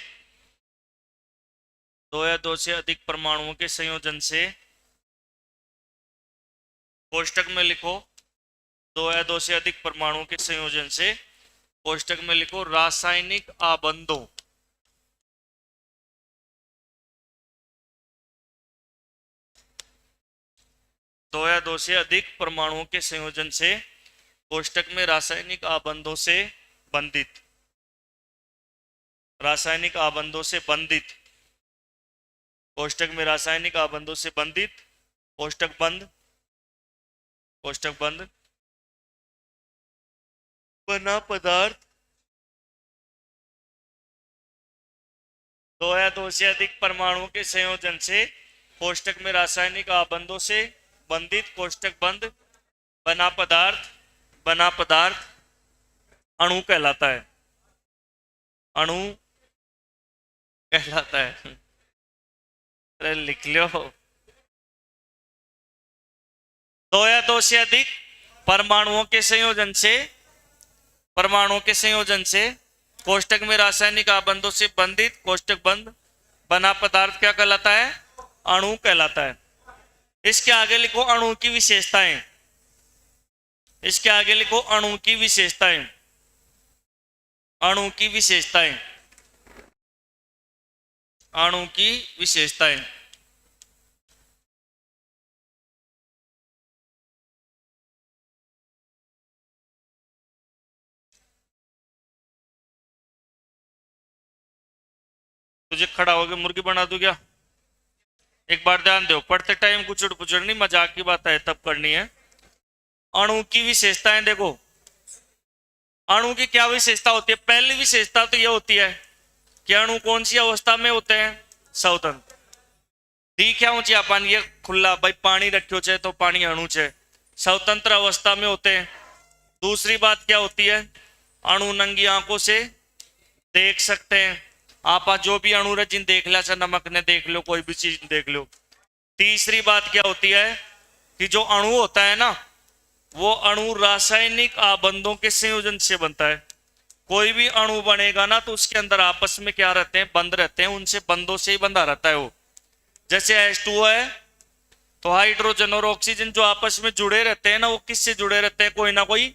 दो या दो से अधिक परमाणुओं के संयोजन से कोष्टक में लिखो। दो या दो से अधिक परमाणुओं के संयोजन से कोष्टक में लिखो रासायनिक आबंधों दो या दो से अधिक परमाणुओं के संयोजन से कोष्टक में रासायनिक आबंधों से बंधित रासायनिक आबंधों से बंधित कोष्टक में रासायनिक आबंधों से बंधित कोष्टक बंद बना पदार्थ दो या दो से अधिक परमाणुओं के संयोजन से कोष्टक में रासायनिक आबंधों से बंधित कोष्टक बंद बना पदार्थ अणु कहलाता है। अणु कहलाता है। अरे लिख लो। दो या दो से अधिक परमाणुओं के संयोजन से कोष्टक में रासायनिक आबंधों से बंधित कोष्टक बंद बना पदार्थ क्या कहलाता है? अणु कहलाता है। इसके आगे लिखो अणु की विशेषताएं। इसके आगे लिखो अणु की विशेषताएं। अणु की विशेषताएं। अणु की विशेषताएं। तुझे खड़ा होकर मुर्गी बना दूं क्या? एक बार ध्यान दो, पढ़ते टाइम कुचड़ पुचड़ नहीं, मजाक की बात है तब करनी है। अणु की विशेषताएं देखो। अणु की क्या विशेषता होती है? पहली विशेषता तो यह होती है कि अणु कौन सी अवस्था में होते हैं? स्वतंत्र। ठीक है ऊंची अपन ये खुला भाई पानी रखो चाहे तो पानी अणु है, स्वतंत्र अवस्था में होते हैं। दूसरी बात क्या होती है? अणु नंगी आंखों से देख सकते हैं। आप जो भी अणु जिन देख लिया, चाहे नमक ने देख लो, कोई भी चीज देख लो। तीसरी बात क्या होती है कि जो अणु होता है ना, वो अणु रासायनिक आबंधों के संयोजन से बनता है। कोई भी अणु बनेगा ना तो उसके अंदर आपस में क्या रहते हैं? बंध रहते हैं, उनसे बंधों से ही बंधा रहता है वो। जैसे H2O है तो हाइड्रोजन और ऑक्सीजन जो आपस में जुड़े रहते हैं ना, वो किससे जुड़े रहते हैं? कोई ना कोई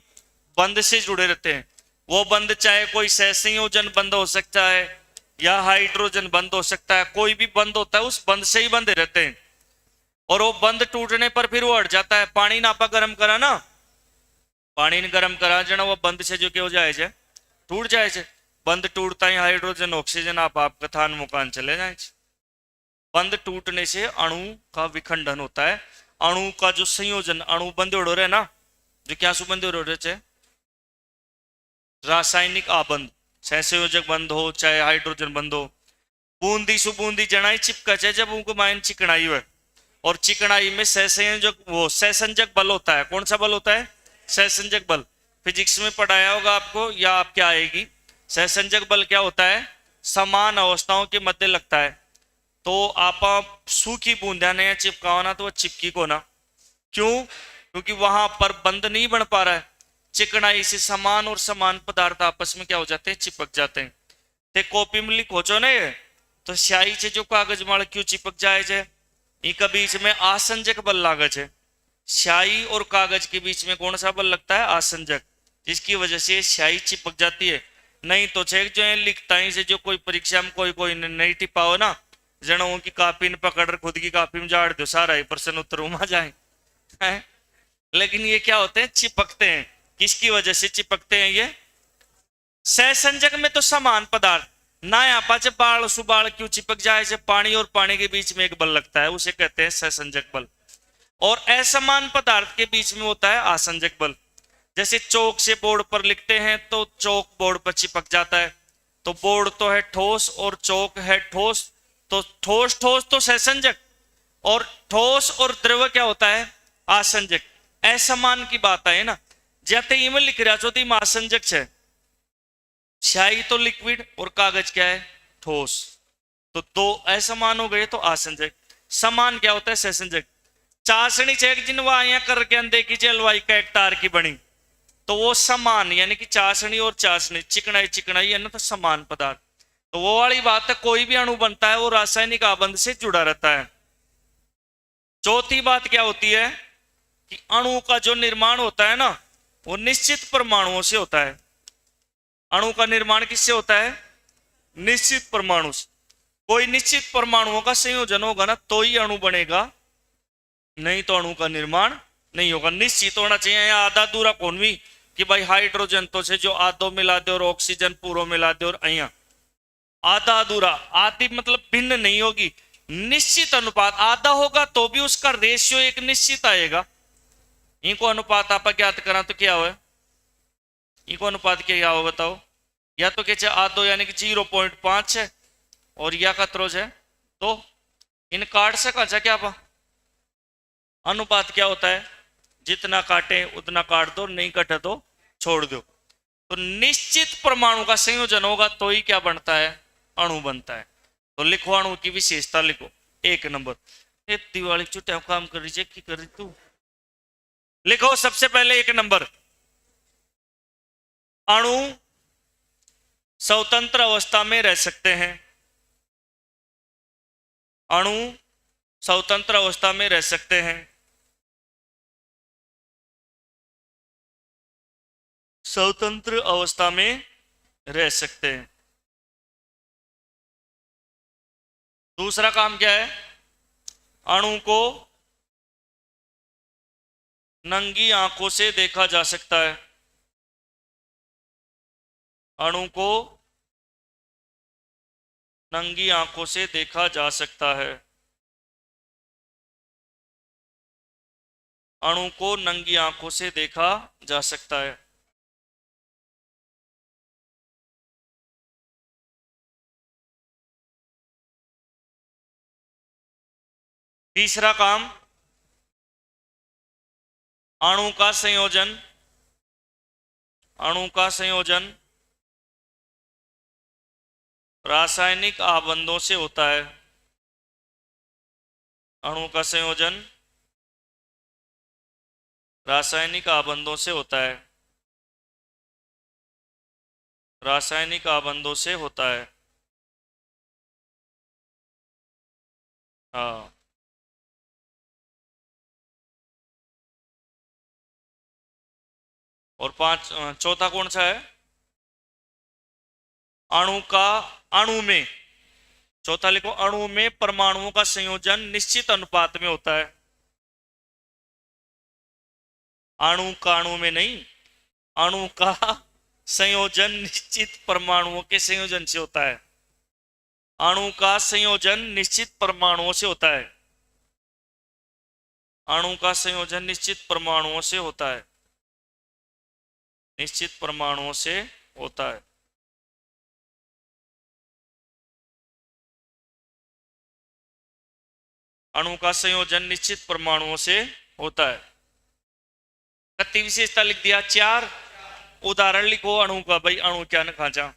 बंध से जुड़े रहते हैं। वो बंध चाहे कोई सहसंयोजन बंध हो सकता है या हाइड्रोजन बंध हो सकता है, कोई भी बंध होता है उस बंध से ही बंधे रहते हैं। और वो बंध टूटने पर फिर वो हट जाता है। पानी नापा गर्म करा ना, पानी ने गर्म करा जना वो बंध से जो क्या हो जाए टूट जाए। बंध टूटता ही हाइड्रोजन ऑक्सीजन आप कथान मुकान चले जाए। बंध टूटने से अणु का विखंडन होता है। अणु का जो संयोजन, अणु बंधे उड़ो रहे ना, जो क्या सु बंधे उड़ो रहे, रासायनिक आबंध, सहसंयोजक बंध हो चाहे हाइड्रोजन बंध हो। बूंदी सु बूंदी जनाई चिपका चाहे जब उनको माइन चिकनाई हुए, और चिकनाई में सहसंयोजक वो सहसंजक बल होता है। कौन सा बल होता है? सहसंजक बल। फिजिक्स में पढ़ाया होगा आपको या आपके आएगी। सहसंजक बल क्या होता है? समान अवस्थाओं के मध्य लगता है। तो आप सूखी बूंदा ने चिपकाओ ना तो वह चिपकी को ना। क्यों? क्योंकि वहां पर बंध नहीं बन पा रहा है। चिकनाई से समान और समान पदार्थ आपस में क्या हो जाते हैं, चिपक जाते हैं। ते कॉपी में लिखो जो ने तो स्याही से जो कागज माल क्यों चिपक जाए जे, इनका बीच में आसंजक बल लागे है। स्याही और कागज के बीच में कौन सा बल लगता है, आसंजक, जिसकी वजह से स्याही चिपक जाती है। नहीं तो चेक जो है लिखता ही से जो कोई परीक्षा में कोई कोई नहीं टिपाओ ना, जनो की कापी ने पकड़ खुद की कापी में झाड़ दो, सारा ही प्रश्न उत्तर उमा जाए है? लेकिन ये क्या होते हैं, चिपकते हैं। किसकी वजह से चिपकते हैं ये, सहसंजक में तो समान पदार्थ ना यहाँ जब बाल सुबाल क्यों चिपक जाए, जब पानी और पानी के बीच में एक बल लगता है उसे कहते हैं सहसंजक बल। और असमान पदार्थ के बीच में होता है आसंजक बल। जैसे चौक से बोर्ड पर लिखते हैं तो चौक बोर्ड पर चिपक जाता है, तो बोर्ड तो है ठोस और चौक है ठोस, तो ठोस ठोस तो सहसंजक, और ठोस और द्रव क्या होता है, आसंजक। असमान की बात है ना, जाते ईमेल लिख रहा छो तो इम आसंजक है, स्याही तो लिक्विड और कागज क्या है, ठोस, तो दो असमान हो गए तो आसंजक। समान क्या होता है, सहसंजक। चाशनी चेक जिनवा आया करके अंदे की जलवाई का एक तार की बनी, तो वो समान, यानी कि चाशनी और चाशनी, चिकनाई चिकनाई है ना, तो समान पदार्थ। तो वो वाली बात है, कोई भी अणु बनता है वो रासायनिक आबंध से जुड़ा रहता है। चौथी बात क्या होती है कि अणु का जो निर्माण होता है ना, वो निश्चित परमाणुओं से होता है। अणु का निर्माण किससे होता है, निश्चित परमाणु से। कोई निश्चित परमाणुओं का संयोजन होगा ना तो ही अणु बनेगा, नहीं तो अणु का निर्माण नहीं होगा। निश्चित होना चाहिए, आधा दूरा कौन भी कि भाई हाइड्रोजन तो से जो आधो मिला दे और ऑक्सीजन पूरा मिला दे, और अहिया आधा अधूरा, आधी मतलब भिन्न नहीं होगी, निश्चित अनुपात। आधा होगा तो भी उसका रेशियो एक निश्चित आएगा। इनको अनुपात आप ज्ञात करा तो क्या हो, इनको अनुपात क्या हो बताओ, या तो क्या आधो यानी कि 0.5 है और या का त्रोज है, तो इन काट सका क्या आप, अनुपात क्या होता है, जितना काटे उतना काट दो, नहीं कटे तो छोड़ दो। तो निश्चित परमाणु का संयोजन होगा तो ही क्या बनता है, अणु बनता है। तो लिखो अणु की विशेषता लिखो, एक नंबर। ये दिवाली छुट्टियां काम कर रही की कर रही तू, लिखो सबसे पहले एक नंबर, अणु स्वतंत्र अवस्था में रह सकते हैं। अणु स्वतंत्र अवस्था में रह सकते हैं। स्वतंत्र अवस्था में रह सकते हैं। दूसरा काम क्या है, अणु को नंगी आंखों से देखा जा सकता है। अणु को नंगी आंखों से देखा जा सकता है। अणु को नंगी आंखों से देखा जा सकता है। तीसरा काम, अणु का संयोजन, अणु का संयोजन रासायनिक आबंधों से होता है। अणु का संयोजन रासायनिक आबंधों से होता है। रासायनिक आबंधों से होता है, हाँ। और चौथा कौन सा है, अणु का, अणु में, चौथा लिखो, अणु में परमाणुओं का संयोजन निश्चित अनुपात में होता है। अणु का अणु में नहीं, अणु का संयोजन निश्चित परमाणुओं के संयोजन से होता है। अणु का संयोजन निश्चित परमाणुओं से होता है। अणु का संयोजन निश्चित परमाणुओं से होता है, निश्चित परमाणुओं से होता है। अणु का संयोजन निश्चित परमाणुओं से होता है। कितनी विशेषता लिख दिया, 4। उदाहरण लिखो अणु का, भाई अणु क्या न खाचा,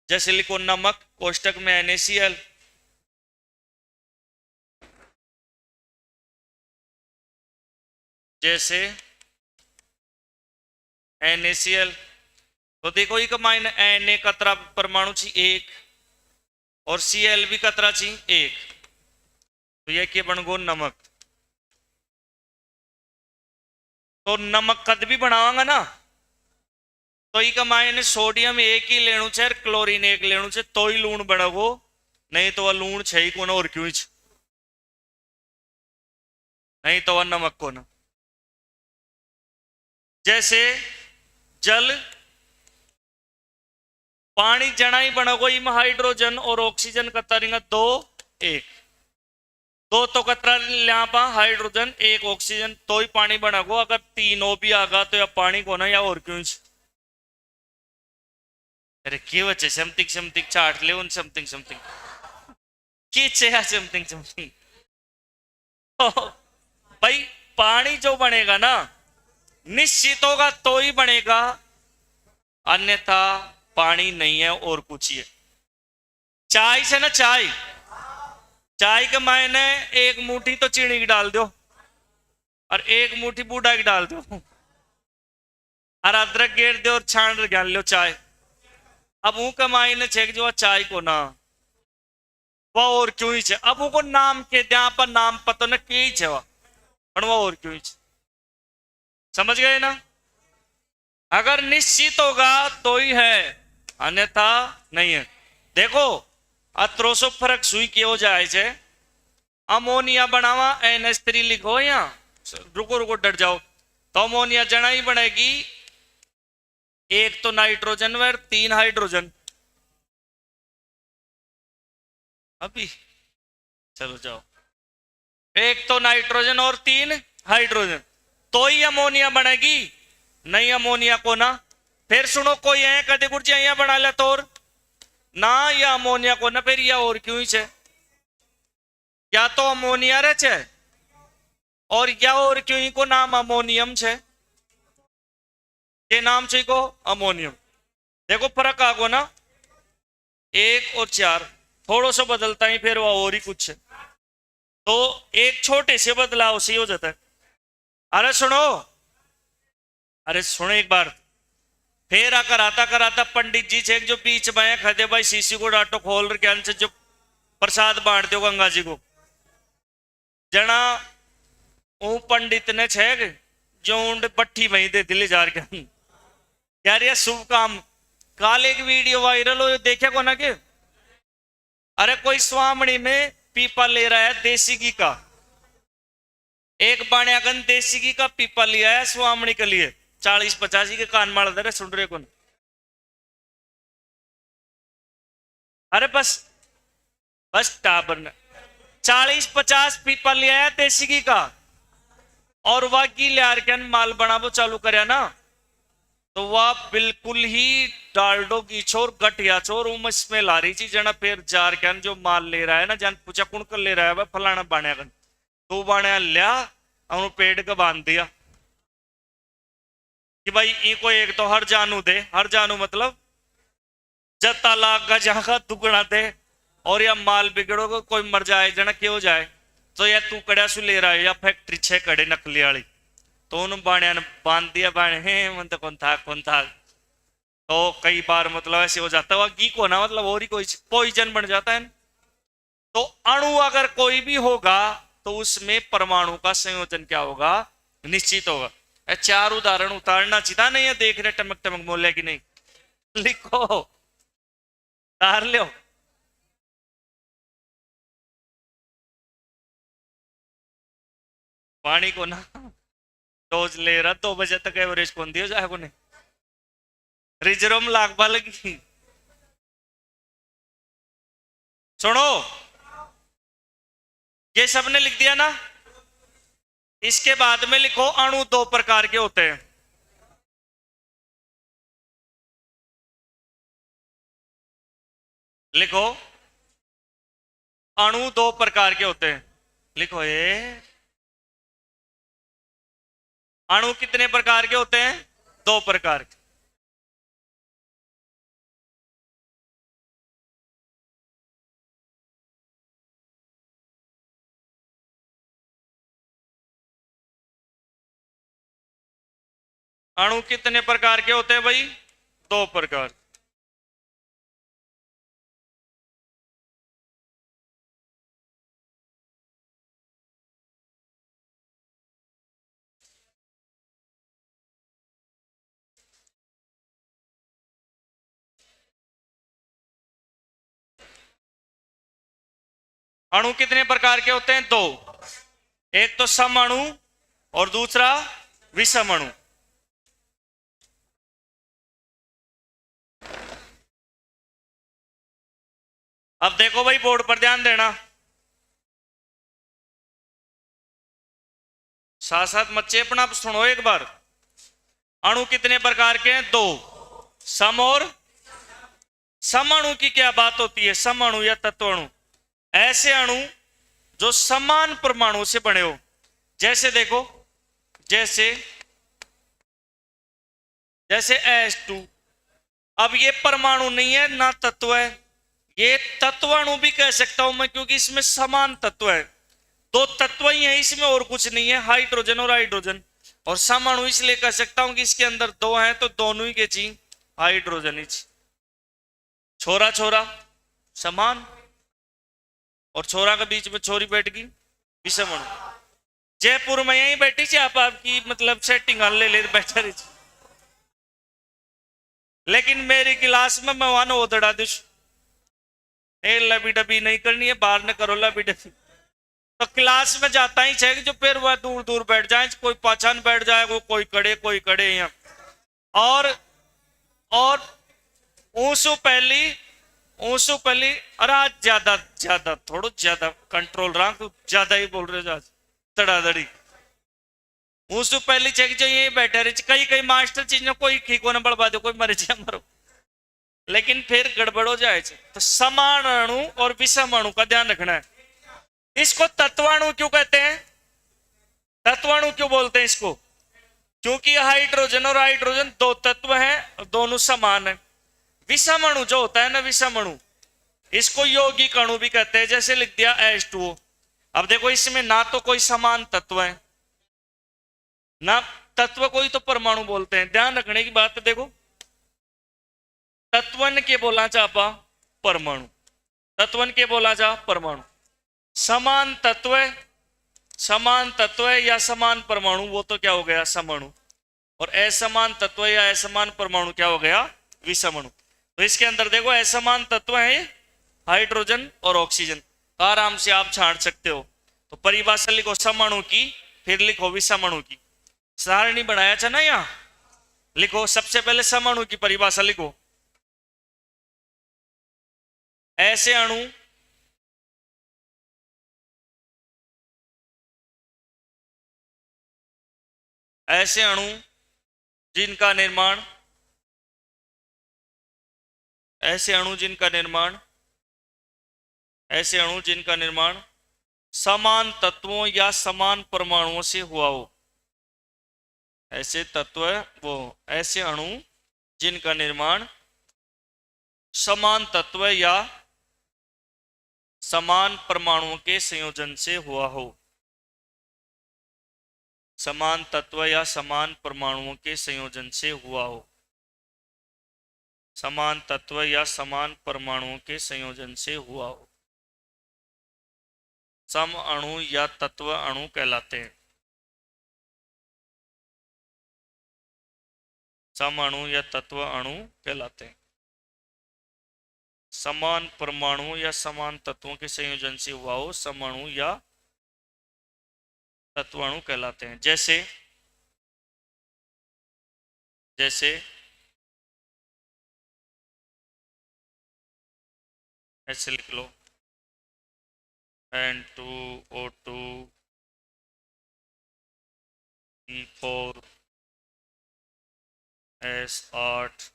जैसे लिखो नमक, कोष्टक में NaCl, जैसे NaCl। तो देखो ये माइन Na कतरा परमाणु छी एक और Cl भी कतरा छी एक, तो यह के बन गो नमक। तो नमक कद भी बनावांगा ना, तो ये माइन सोडियम एक ही लेणु छे और क्लोरीन एक लेणु छे, तो ही लूण बनगो, नहीं तो वह लूण छे ही कोन और क्यों छ, नहीं तो वह नमक कोन। जैसे जल पानी जना ही बनगो, इम हाइड्रोजन और ऑक्सीजन कतरा रिंगा दो एक, दो तो कतरा लिया पा हाइड्रोजन एक ऑक्सीजन, तो ही पानी बनगो। अगर तीनों भी आगा तो या पानी को ना या और क्यों छ। अरे के वच्चे समथिंग समथिंग चाट ले उन समथिंग समथिंग के छे या समथिंग समथिंग। भाई पानी जो बनेगा ना निश्चित होगा तो ही बनेगा, अन्यथा पानी नहीं है और कुछ ही है। चाय से ना चाय, चाय के मायने एक मुट्ठी तो चीनी की डाल दो और एक मुट्ठी बूढ़ा की डाल दो और अदरक गेर दो और छान डाल लो चाय। अब वो के मायने छेक जो चाय को ना वह और क्यों ही छे। अब वो नाम के द्या पर नाम पता न के ही छे वह और क्यों ही छे। समझ गए ना। अगर निश्चित होगा तो ही है, अन्यथा नहीं है। देखो अत्रो सो फर्क सुई क्यों जाए छे। अमोनिया बनावा NH3 लिखो, यहाँ रुको रुको डर जाओ। तो अमोनिया जना ही बनेगी, एक तो नाइट्रोजन व तीन हाइड्रोजन। अभी चलो जाओ, एक तो नाइट्रोजन और तीन हाइड्रोजन, तो ही अमोनिया बनेगी, नहीं अमोनिया को ना। फिर सुनो कोई है कदे गुर्जी यहाँ बना ले तो और ना, या अमोनिया को ना फिर या और क्यों ही छे। या तो अमोनिया रे छे और या और क्यों ही को नाम अमोनियम छे, के नाम छे को अमोनियम। देखो फर्क आगो ना, एक और चार थोड़ो सा बदलता ही फिर वह और ही कुछ है। तो एक छोटे से बदलाव से हो जाता है। अरे सुनो, अरे सुनो एक बार। फिर कराता कराता पंडित जी छे जो बीच में खदे भाई शीशी को डाटो खोल रखे से जो प्रसाद बांट दो गंगा जी को जना, वो पंडित ने छे जो उंड पट्टी वहीं दे दिल्ली जार के यार ये शुभ काम। काल एक वीडियो वायरल हो देखे को ना के, अरे कोई स्वामणी में पीपा ले रहा है देसी घी का, एक बाण्यागन देसी घी का पीपा लिया है स्वामणी के लिए, 40-50 के कान मार दे रहे सुन रहे कौन। अरे बस बस टाबर ने 40-50 पीपा लिया है देसी घी का, और वह घी लिया के माल बनाबो चालू करे ना, तो वह बिल्कुल ही डालडो की छोर गठिया छोर उम स्मेल आ रही थी जना। फिर जार के जो माल ले रहा है ना, जान पूछा कौन कर ले रहा है, फलाना बाण्यागन, तो बाण्या लिया और पेड़ का बांध दिया कि भाई इनको एक तो हर जानू दे, हर जानू मतलब जता लाख का जहां दुगना दे, और या माल बिगड़ो कोई मर जाए जना क्यों जाए, तो या तू कड़ा सु ले रहा है या फैक्ट्री 6 कड़े नकली वाली, तो उन बाण्या ने बांध दिया। बाण्या है मतलब कौन था। तो कई बार मतलब ऐसे हो जाता है घी को ना, मतलब और ही कोई पॉइजन बन जाता है। तो अणु अगर कोई भी होगा तो उसमें परमाणु का संयोजन क्या होगा, निश्चित होगा। 4 उदाहरण उतारना चिता नहीं है, देख रहे टमक टमक बोले कि नहीं, लिखो उतार लो। पानी को ना डोज ले रहा 2 बजे तक एवरेज कौन दियो जाए को नहीं, रिजर्व में लाग लगी। सुनो ये सबने लिख दिया ना, इसके बाद में लिखो अणु 2 प्रकार के होते हैं। लिखो अणु 2 प्रकार के होते हैं। लिखो ये अणु कितने प्रकार के होते हैं, 2 प्रकार के। अणु कितने प्रकार के होते हैं भाई? 2 प्रकार। अणु कितने प्रकार के होते हैं? 2। एक तो सम अणु और दूसरा विषम अणु। अब देखो भाई, बोर्ड पर ध्यान देना, साथ साथ बच्चे अपना सुनो एक बार। अणु कितने प्रकार के हैं? 2। सम और सम अणु की क्या बात होती है? सम अणु या तत्व अणु ऐसे अणु जो समान परमाणु से बने हो। जैसे देखो, जैसे जैसे H2। अब ये परमाणु नहीं है ना तत्व है, ये तत्वाणु भी कह सकता हूं मैं, क्योंकि इसमें समान तत्व है। 2 तत्व ही है इसमें, और कुछ नहीं है, हाइड्रोजन और हाइड्रोजन। और समाणु इसलिए कह सकता हूं कि इसके अंदर 2 हैं, तो दोनों ही के चीज हाइड्रोजन ही। छोरा छोरा समान, और छोरा के बीच में छोरी बैठ गई, विषम अणु। जयपुर में यही बैठी थी आप, आपकी मतलब सेटिंग ले ले बैठा रही थी। लेकिन मेरी क्लास में मैं वहां ओदड़ा दिश लबी डबी नहीं करनी है, बाहर न करो लबी डबी। तो क्लास में जाता ही चाहिए जो फिर वह दूर दूर बैठ जाए, कोई पाछान बैठ जाए, वो कोई कड़े यहाँ। और ऊसू पहली अरे आज ज्यादा ज्यादा थोड़ा ज्यादा कंट्रोल रहा, तो ज्यादा ही बोल रहे आज तड़ादड़ी। ऊसू पहली चेक जो ये बैठे रहे, कई कई मास्टर चीज ने कोई खीको न बढ़वा दो, कोई मर जाए मरो, लेकिन फिर गड़बड़ हो जाए। तो समान अणु और विषम अणु का ध्यान रखना है। इसको तत्वाणु क्यों कहते हैं? तत्वाणु क्यों बोलते हैं इसको? क्योंकि हाइड्रोजन और हाइड्रोजन 2 तत्व हैं, दोनों समान है। विषम अणु जो होता है ना, विषम अणु, इसको यौगिक अणु भी कहते हैं। जैसे लिख दिया H2O। अब देखो, इसमें ना तो कोई समान तत्व है ना तत्व कोई, तो परमाणु बोलते हैं। ध्यान रखने की बात है। देखो, तत्वन के बोला चापा परमाणु, तत्वन के बोला जा परमाणु। समान तत्व या समान परमाणु, वो तो क्या हो गया? समअणु। और असमान तत्व या असमान परमाणु क्या हो गया? विषम अणु। तो इसके अंदर देखो, असमान तत्व है हाइड्रोजन और ऑक्सीजन, आराम से आप छांट सकते हो। तो परिभाषा लिखो समअणु की, फिर लिखो विषम अणु की। सारणी बनाया था ना, यहां लिखो। सबसे पहले समअणु की परिभाषा लिखो। ऐसे अणु जिनका निर्माण ऐसे अणु जिनका निर्माण समान तत्वों या समान परमाणुओं से हुआ हो। ऐसे अणु जिनका निर्माण समान तत्व या समान परमाणुओं के संयोजन से हुआ हो। समान तत्व या समान परमाणुओं के संयोजन से हुआ हो। समान तत्व या समान परमाणुओं के संयोजन से हुआ हो। सम अणु या तत्व अणु कहलाते हैं। सम अणु या तत्व अणु कहलाते हैं। समान परमाणु या समान तत्वों के संयोजन से हुआ हो, सम अणु या तत्व अणु कहलाते हैं। जैसे ऐसे लिख लो, N2O2 E4 S8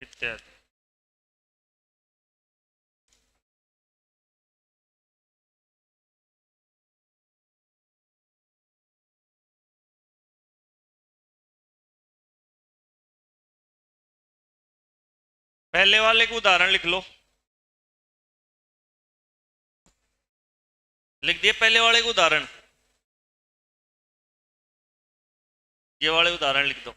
इत्यादि। पहले वाले को उदाहरण लिख लो, लिख दिए पहले वाले को उदाहरण। ये वाले उदाहरण लिख दो।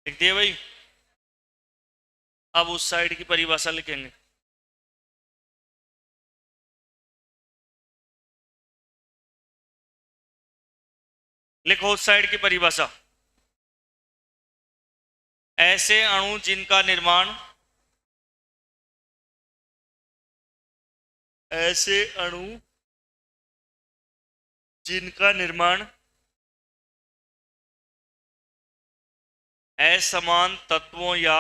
लिख दिए भाई। अब उस साइड की परिभाषा लिखेंगे। लिखो उस साइड की परिभाषा। ऐसे अणु जिनका निर्माण, ऐसे अणु जिनका निर्माण असमान तत्वों या,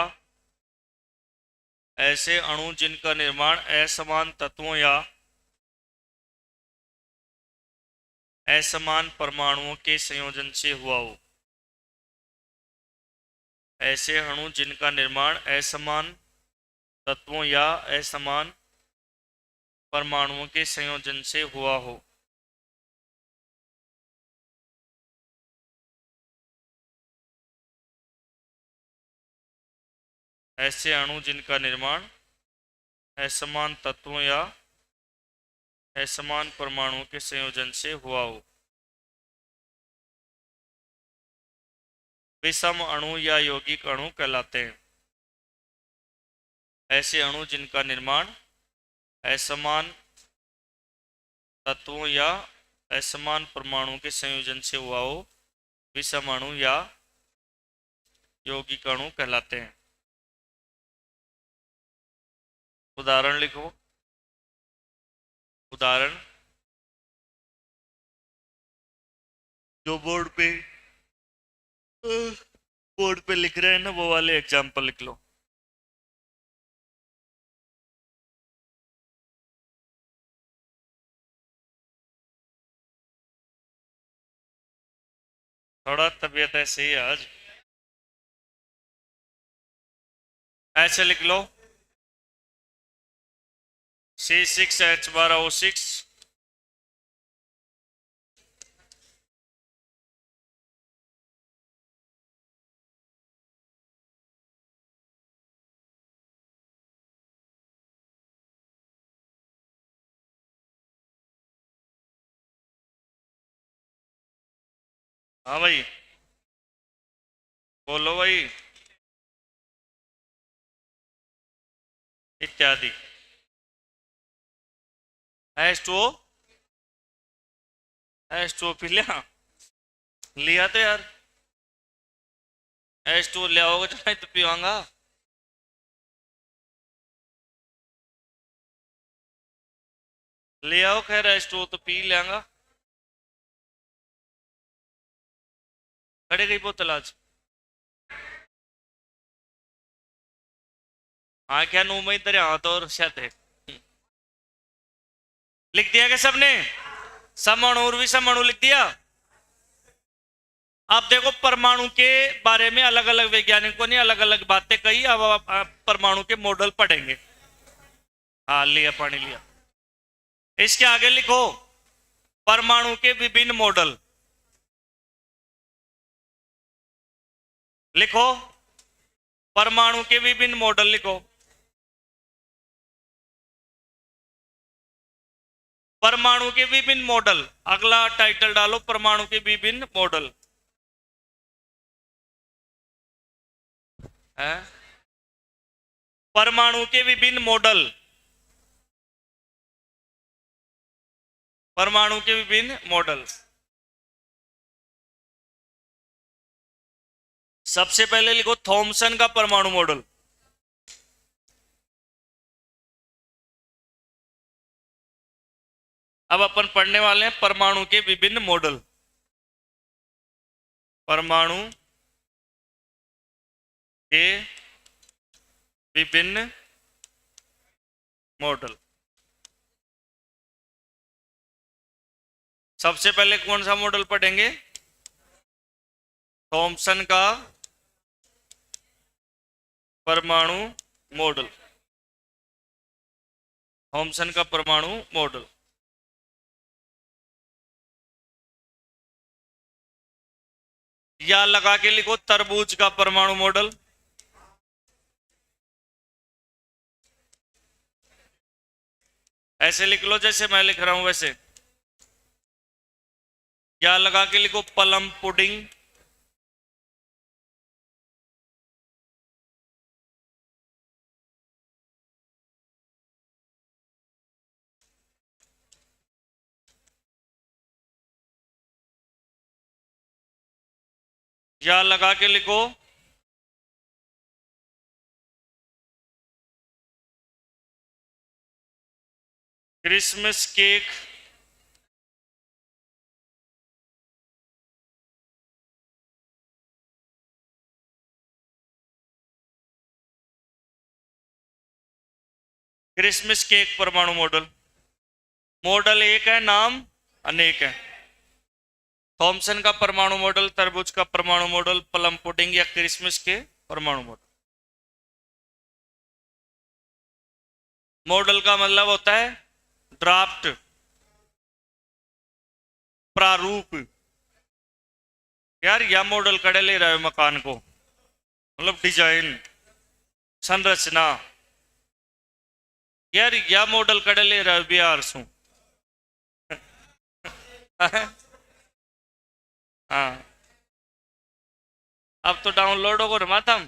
ऐसे अणु जिनका निर्माण असमान तत्वों या असमान परमाणुओं के संयोजन से हुआ हो। ऐसे अणु जिनका निर्माण असमान तत्वों या असमान परमाणुओं के संयोजन से हुआ हो। ऐसे अणु जिनका निर्माण असमान तत्वों या असमान परमाणुओं के संयोजन से हुआ हो। विषम अणु या यौगिक अणु कहलाते हैं। ऐसे अणु जिनका निर्माण असमान तत्वों या असमान परमाणुओं के संयोजन से हुआ हो, विषम अणु या यौगिक अणु कहलाते हैं। उदाहरण लिखो। उदाहरण जो बोर्ड पे लिख रहे हैं ना, वो वाले एग्जाम्पल लिख लो। थोड़ा तबीयत ऐसे ही है आज। ऐसे लिख लो C6H12O6 हाँ भाई बोलो भाई। इत्यादि। H2O पी लिया। लिया तो यार H2O ले आओगे तो मैं तो पीवांगा। ले आओ खैर H2O तो पी लेंगा। खड़े गई बोतल आज। हाँ क्या नो मई तेरे हाथ और शायद है। लिख दिया क्या सबने? समअणु और विषम लिख दिया। अब देखो परमाणु के बारे में अलग अलग वैज्ञानिकों ने अलग अलग बातें कही। अब आप परमाणु के मॉडल पढ़ेंगे। हाँ लिया पानी लिया। इसके आगे लिखो परमाणु के विभिन्न मॉडल। लिखो परमाणु के विभिन्न मॉडल लिखो। परमाणु के विभिन्न मॉडल, अगला टाइटल डालो परमाणु के विभिन्न मॉडल है। परमाणु के विभिन्न मॉडल, परमाणु के विभिन्न मॉडल। सबसे पहले लिखो थॉमसन का परमाणु मॉडल। अब अपन पढ़ने वाले हैं परमाणु के विभिन्न मॉडल। परमाणु के विभिन्न मॉडल। सबसे पहले कौन सा मॉडल पढ़ेंगे? थॉमसन का परमाणु मॉडल। थॉमसन का परमाणु मॉडल। या लगा के लिखो तरबूज का परमाणु मॉडल। ऐसे लिख लो जैसे मैं लिख रहा हूं वैसे। या लगा के लिखो प्लम पुडिंग। या लगा के लिखो क्रिसमस केक। क्रिसमस केक परमाणु मॉडल। मॉडल एक है, नाम अनेक है। थॉमसन का परमाणु मॉडल, तरबूज का परमाणु मॉडल, प्लम पुडिंग या क्रिसमस के परमाणु मॉडल। मॉडल का मतलब होता है ड्राफ्ट, प्रारूप। यार या मॉडल कड़े ले रहे हो मकान को, मतलब डिजाइन, संरचना। यार या मॉडल कड़े ले रहे हो बिहार सु। हाँ, अब तो डाउनलोड होगा मातम।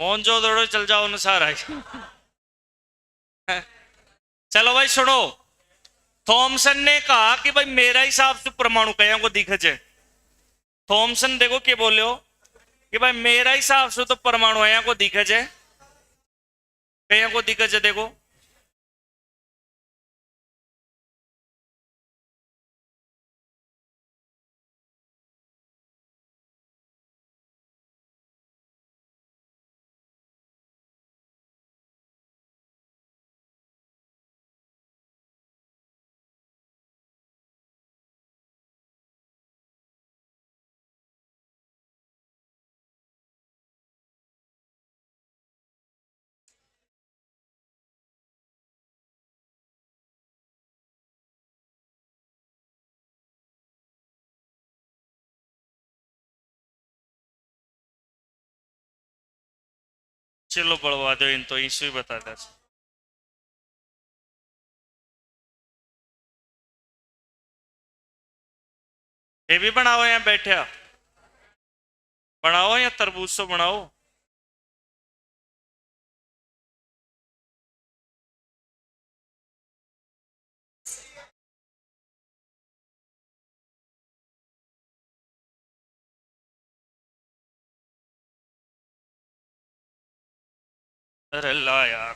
मोहन जो दौड़ो चल जाओ अनुसार है। चलो भाई सुनो, थॉमसन ने कहा कि भाई मेरा हिसाब से परमाणु कया को दिखे जे। थॉमसन देखो क्या बोले हो कि भाई मेरा हिसाब से तो परमाणु आया को दिखे जे, कया को दिखे जे देखो। चलो बढ़वा दो इन तो इशू ही बता दे। ये भी बनाओ यहाँ बैठे, बनाओ या तरबूज तो बनाओ। अरे ला यार।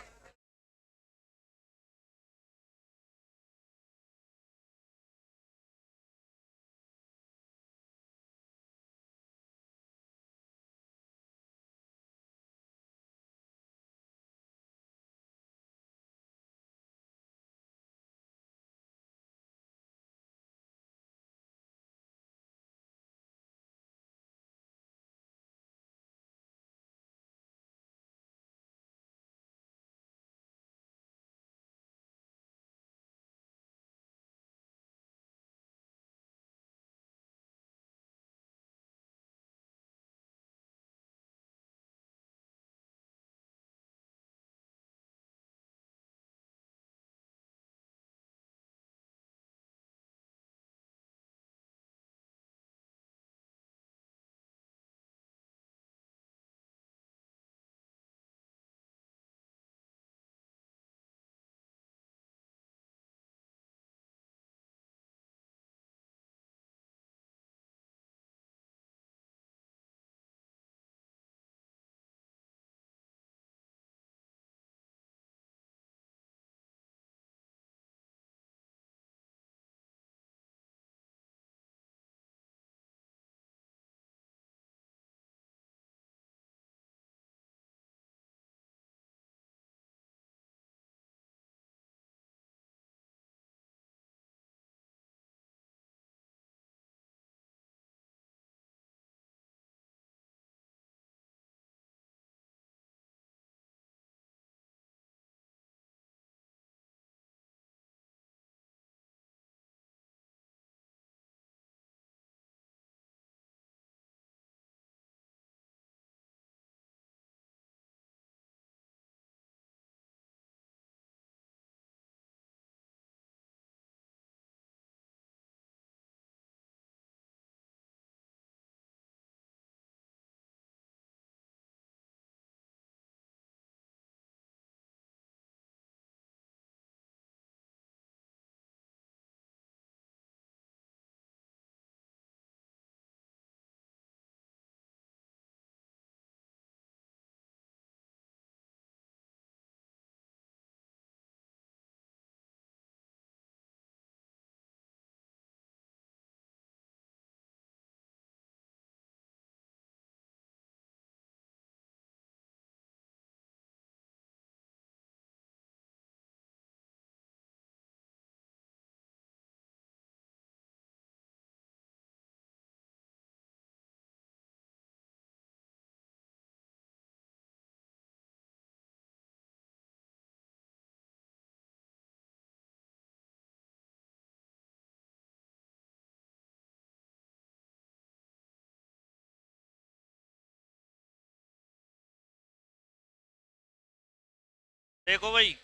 देखो भाई,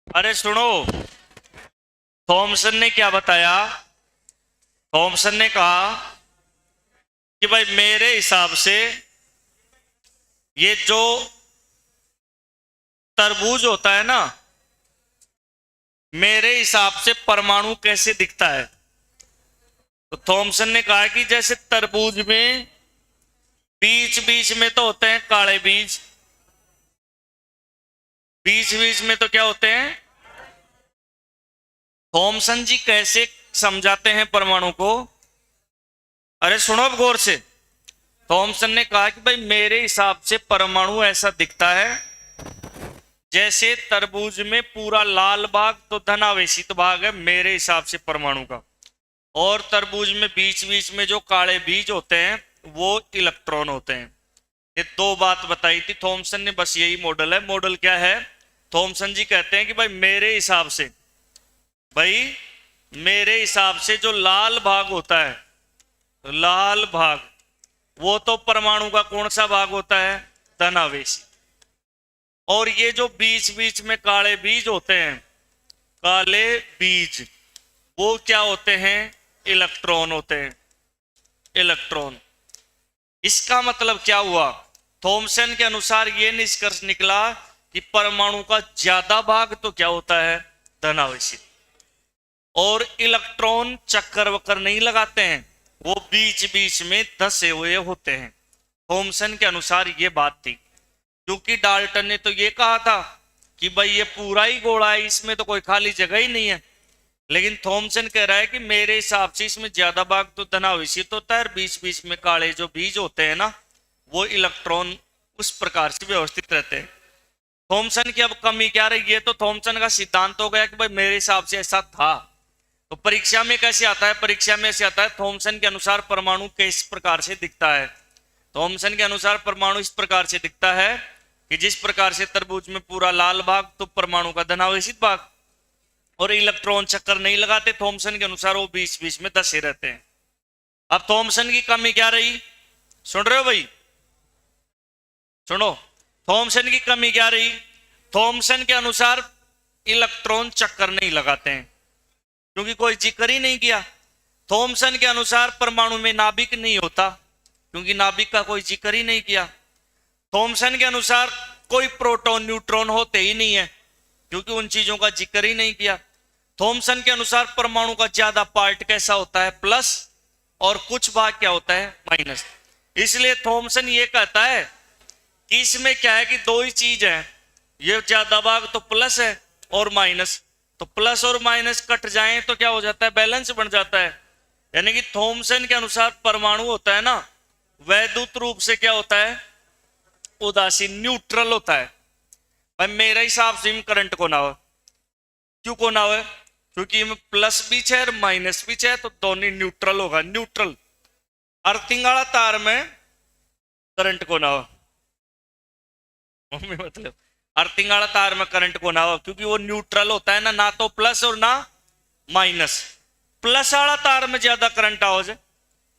अरे सुनो, थॉमसन ने क्या बताया? थॉमसन ने कहा कि भाई मेरे हिसाब से ये जो तरबूज होता है ना, मेरे हिसाब से परमाणु कैसे दिखता है? तो थॉमसन ने कहा कि जैसे तरबूज में बीच बीच में तो होते हैं काले बीज, बीच बीच में तो क्या होते हैं? थॉमसन जी कैसे समझाते हैं परमाणु को? अरे सुनो अब गौर से। थॉमसन ने कहा कि भाई मेरे हिसाब से परमाणु ऐसा दिखता है जैसे तरबूज में पूरा लाल भाग तो धनावेशित भाग है मेरे हिसाब से परमाणु का, और तरबूज में बीच बीच में जो काले बीज होते हैं वो इलेक्ट्रॉन होते हैं। ये दो बात बताई थी थॉमसन ने, बस यही मॉडल है। मॉडल क्या है? थॉमसन जी कहते हैं कि भाई मेरे हिसाब से, भाई मेरे हिसाब से जो लाल भाग होता है, लाल भाग, वो तो परमाणु का कौन सा भाग होता है? धनावेशी। और ये जो बीच बीच में काले बीज होते हैं, काले बीज, वो क्या होते हैं? इलेक्ट्रॉन होते हैं, इलेक्ट्रॉन। इसका मतलब क्या हुआ? थॉमसन के अनुसार ये निष्कर्ष निकला कि परमाणु का ज्यादा भाग तो क्या होता है? धनावेशित। और इलेक्ट्रॉन चक्कर वक्कर नहीं लगाते हैं, वो बीच बीच में धसे हुए होते हैं। थॉमसन के अनुसार ये बात थी। क्योंकि डाल्टन ने तो ये कहा था कि भाई ये पूरा ही गोला है, इसमें तो कोई खाली जगह ही नहीं है। लेकिन थॉमसन कह रहा है कि मेरे हिसाब से इसमें ज्यादा भाग तो धनावेशित होता है, और बीच बीच में काले जो बीज होते हैं ना, वो इलेक्ट्रॉन उस प्रकार से व्यवस्थित रहते हैं। थॉमसन की अब कमी क्या रही है? तो थॉमसन का सिद्धांत हो गया कि भाई मेरे हिसाब से ऐसा था। तो परीक्षा में कैसे आता है? परीक्षा में ऐसे आता है, थॉमसन के अनुसार परमाणु किस प्रकार से दिखता है? थॉमसन के अनुसार परमाणु इस प्रकार से दिखता है कि जिस प्रकार से तरबूज में पूरा लाल भाग तो परमाणु का धनावेशित भाग, और इलेक्ट्रॉन चक्कर नहीं लगाते थॉमसन के अनुसार, वो बीच बीच में धसे रहते हैं। अब थॉमसन की कमी क्या रही? सुन रहे हो भाई? सुनो, थॉमसन की कमी क्या रही? थॉमसन के अनुसार इलेक्ट्रॉन चक्कर नहीं लगाते हैं, क्योंकि कोई जिक्र ही नहीं किया। थॉमसन के अनुसार परमाणु में नाभिक नहीं होता, क्योंकि नाभिक का कोई जिक्र ही नहीं किया। थॉमसन के अनुसार कोई प्रोटॉन न्यूट्रॉन होते ही नहीं है, क्योंकि उन चीजों का जिक्र ही नहीं किया। थॉमसन के अनुसार परमाणु का ज्यादा पार्ट कैसा होता है? प्लस, और कुछ भाग क्या होता है? माइनस। इसलिए थॉमसन ये कहता है कि इसमें क्या है कि दो ही चीज है, ये ज्यादा भाग तो प्लस है और माइनस, तो प्लस और माइनस कट जाएं तो क्या हो जाता है? बैलेंस बन जाता है। यानी कि थॉमसन के अनुसार परमाणु होता है ना, वैद्युत रूप से क्या होता है? उदासीन, न्यूट्रल होता है। भाई मेरे हिसाब से करंट को ना हो, क्यों को ना हो? क्योंकि में प्लस भी है और माइनस भी है, तो दोनों न्यूट्रल होगा। न्यूट्रल अर्थिंग वाला तार में करंट को ना हो, मतलब अर्थिंग वाला तार में करंट को ना हो, क्योंकि वो न्यूट्रल होता है ना तो प्लस और ना माइनस। प्लस वाला तार में ज्यादा करंट आओ जाए,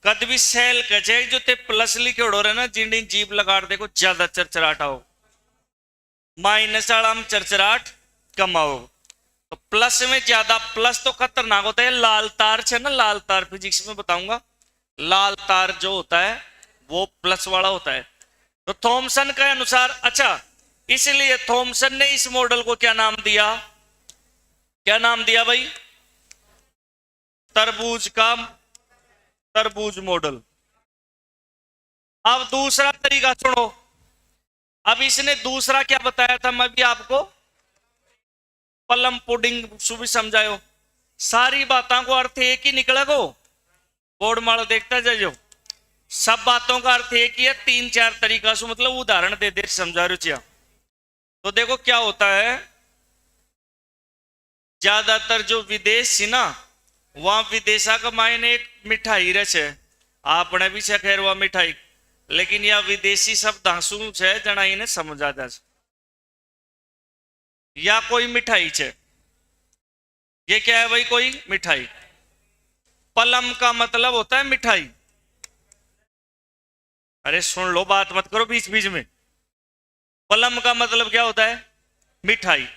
कद भी सेल कचे जो ते प्लस लिखे उड़ो रहे ना, जिन जीप लगा देखो ज्यादा चरचराट आओ, माइनस वाला में चरचराट कम आओ। तो प्लस में ज्यादा, प्लस तो खतरनाक होता है। लाल तार है ना, लाल तार फिजिक्स में बताऊंगा, लाल तार जो होता है वो प्लस वाला होता है। तो थॉमसन के अनुसार, अच्छा, इसलिए थॉमसन ने इस मॉडल को क्या नाम दिया? क्या नाम दिया भाई? तरबूज का तरबूज मॉडल। अब दूसरा तरीका सुनो। अब इसने दूसरा क्या बताया था, मैं भी आपको पलम पुडिंग सुबह समझायो। सारी बातों को अर्थ एक ही निकला को, बोर्ड माल देखता जाइयो, सब बातों का अर्थ एक ही है, तीन चार तरीका से, मतलब उदाहरण दे दे समझा रहे। तो देखो क्या होता है, ज्यादातर जो विदेशी ना, वहां विदेशा का मायने एक मिठाई रहे, आपने भी छे खैर वह मिठाई, लेकिन यह विदेशी शब्द हंसू है जना इन्हें समझा जा, या कोई मिठाई छे, ये क्या है भाई? कोई मिठाई। पलम का मतलब होता है मिठाई, अरे सुन लो, बात मत करो बीच बीच में। प्लम का मतलब क्या होता है? मिठाई।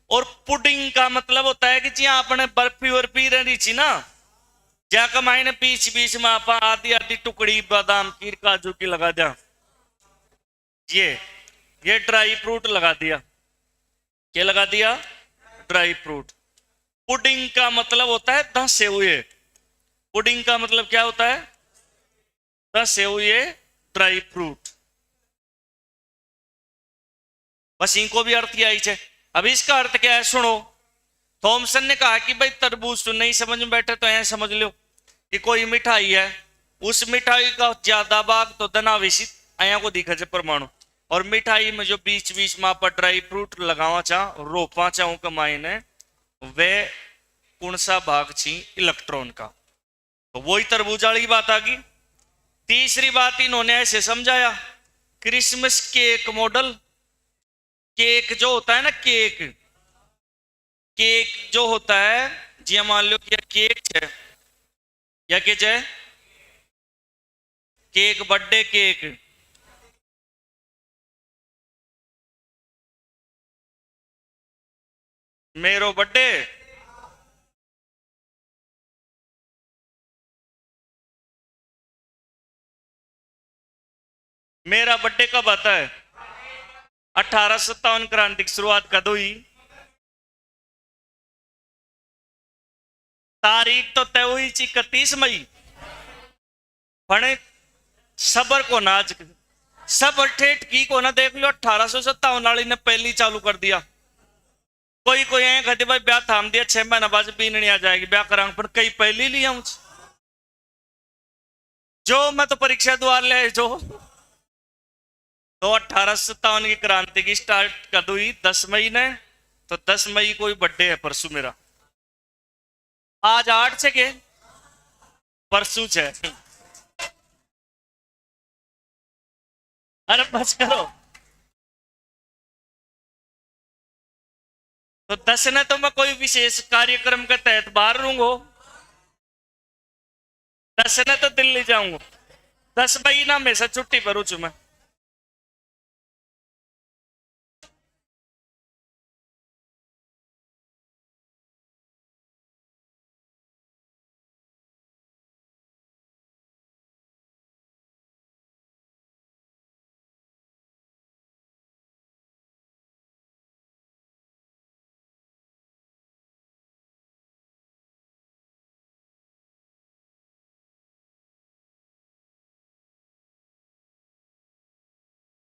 और पुडिंग का मतलब होता है कि जी आपने बर्फी वर्फी रही थी ना, क्या कमाई ने बीच बीच में आप आधी आधी टुकड़ी बादाम की काजू की लगा दिया, ये ये ड्राई फ्रूट लगा दिया। क्या लगा दिया? Dry fruit. पुडिंग का मतलब होता है धंसे हुए। पुडिंग का मतलब क्या होता है? धंसे हुए ड्राई फ्रूट। बस इनको भी अर्थ किया ही। अब इसका अर्थ क्या है सुनो। थॉमसन ने कहा कि भाई तरबूज तो नहीं समझ में बैठे तो ऐ समझ लो कि कोई मिठाई है, उस मिठाई का ज्यादा भाग तो धनावेशित आया को दिखा परमाणु, और मिठाई में जो बीच बीच में आप ड्राई फ्रूट लगावा चाह रोपा चाहूं कमाई ने, वे कौन सा भाग छी? इलेक्ट्रॉन का। तो वही तरबूज वाली बात आ गई। तीसरी बात इन्होंने ऐसे समझाया, क्रिसमस केक मॉडल। केक जो होता है ना, केक केक जो होता है, जी मान लो कि केक है या के है केक, बर्थडे केक। मेरो बर्थडे मेरा बर्थडे कब आता है? 1857 क्रांति की शुरुआत कद हुई? तारीख तो तय हुई थी 31 मई। पण सबर को नाज सबर ठेठ की को ना देख लो, 1857 वाली ने पहली चालू कर दिया। कोई कोई ऐ कहते भाई ब्याह थाम दिया, 6 महीना बाद बीननी आ जाएगी ब्याह करांग, पर कई पहली लिया जो मैं तो परीक्षा द्वार ले जो। तो 1857 की क्रांति की स्टार्ट कद हुई 10 मई ने, तो 10 मई को ही बर्थडे है परसों मेरा। आज 8 से के परसों है। अरे बस करो। तो 10 ने तो मैं कोई विशेष कार्यक्रम के तहत बाहर रहूंगा, 10 ने तो दिल्ली जाऊंगा, 10 मई ना हमेशा छुट्टी पर हूं मैं।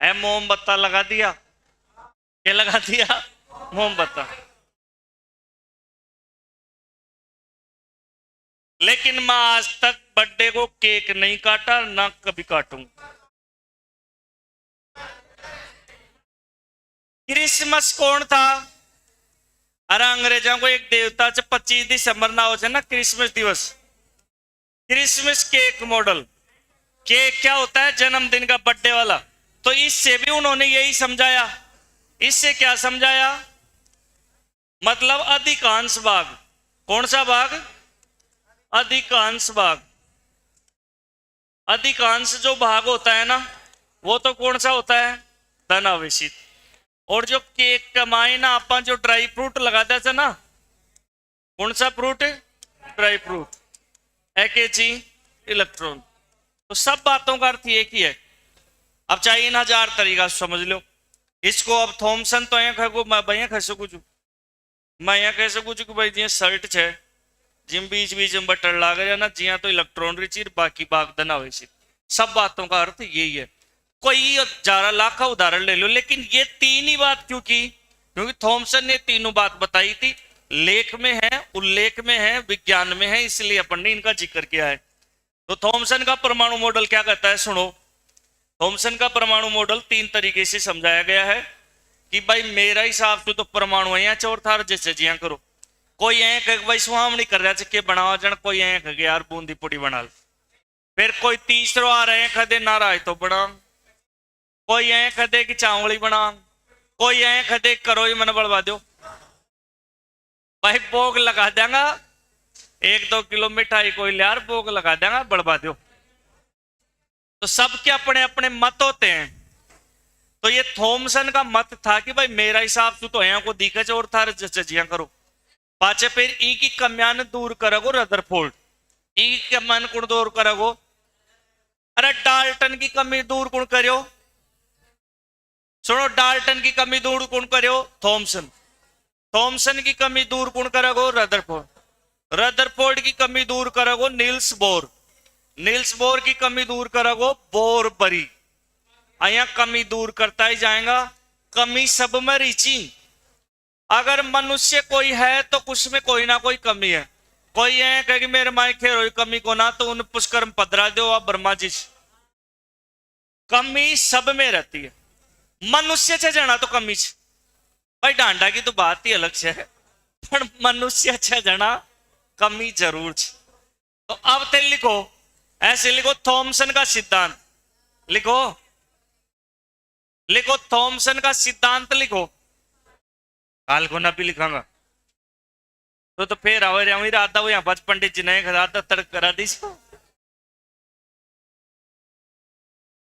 मोमबत्ता लगा दिया। क्या लगा दिया? मोमबत्ता। लेकिन मैं आज तक बर्थडे को केक नहीं काटा, ना कभी काटूंगा। क्रिसमस कौन था? अरे अंग्रेजों को एक देवता 25 दिसंबर ना हो ना क्रिसमस दिवस। Christmas cake model. केक क्या होता है? जन्मदिन का, बर्थडे वाला। तो इससे भी उन्होंने यही समझाया। इससे क्या समझाया? मतलब अधिकांश भाग। कौन सा भाग? अधिकांश भाग। अधिकांश जो भाग होता है ना, वो तो कौन सा होता है? धनावेशित। और जो केक कमाए ना अपन जो ड्राई फ्रूट लगाते थे ना, कौन सा fruit? Dry fruit. AKG electron. तो सब बातों का अर्थ एक ही है। अब चाहे इन 1000 तरीका समझ लो इसको। अब थॉमसन तो यहाँ को मैं भैया कह सकूँ, मैं यहाँ कह सकूँ कि भाई जी शर्ट है जिम बीच बीच में बटन लाग रहा ना, जिया तो इलेक्ट्रॉन रिचीर बाकी बाग दना वैसे। सब बातों का अर्थ यही है। कोई 11 लाख का उदाहरण ले लो, लेकिन ये तीन ही बात क्यों की? क्योंकि थॉमसन ने तीनों बात बताई थी। लेख में है, उल्लेख में है, विज्ञान में है, इसलिए अपन ने इनका जिक्र किया है। तो थॉमसन का परमाणु मॉडल क्या कहता है सुनो। थॉमसन का परमाणु मॉडल 3 तरीके से समझाया गया है कि भाई मेरा हिसाब से तो परमाणु है चौर थार जैसे जिया करो। कोई ऐ कह भाई सुहामनी कर रहा के बनावा जन, कोई ऐ कह यार बूंदी पुड़ी बना लो। फिर कोई तीसरो आ रहे हैं कदे नाराज तो बना, कोई ऐ कदे कि चावली बना, कोई ऐ कदे करो ही मन बढ़वा दो। भाई भोग लगा देंगा 1-2 किलो मिठाई कोई लियार भोग लगा देंगा बढ़वा दो। तो सबके अपने अपने मत होते हैं। तो ये थॉमसन का मत था कि भाई मेरा हिसाब से तो यहाँ को दिखे और थार जजिया करो। पाचे फिर ई की कमियान दूर करोगो रदरफोर्ड, ई की कमियान कुण दूर करोगो। अरे डाल्टन की कमी दूर कुण करो, सुनो डाल्टन की कमी दूर कुण करो, थॉमसन। थॉमसन की कमी दूर कुण करोगो रदरफोर्ड। रदरफोर्ड की कमी दूर करोगो नील्स बोर। नील्स बोर की कमी दूर करोगो बोर बरी। अया कमी दूर करता ही जाएगा। कमी सब में रिची। अगर मनुष्य कोई है तो कुछ में कोई ना कोई कमी है। कोई है कहे कि मेरे माई खेर कमी को ना, तो उन पुष्कर्म पधरा दो आप ब्रह्मा जी। कमी सब में रहती है। मनुष्य से जाना तो कमी छ भाई, डांडा की तो बात ही अलग से है, पर मनुष्य से जाना कमी जरूर छ। तो अब ते लिखो, ऐसे लिखो थॉमसन का सिद्धांत। लिखो लिखो थॉमसन का सिद्धांत लिखो। काल को ना भी लिखांगा तो फिर आवे आता वो यहाँ पास पंडित जी ने खाता तड़क करा दी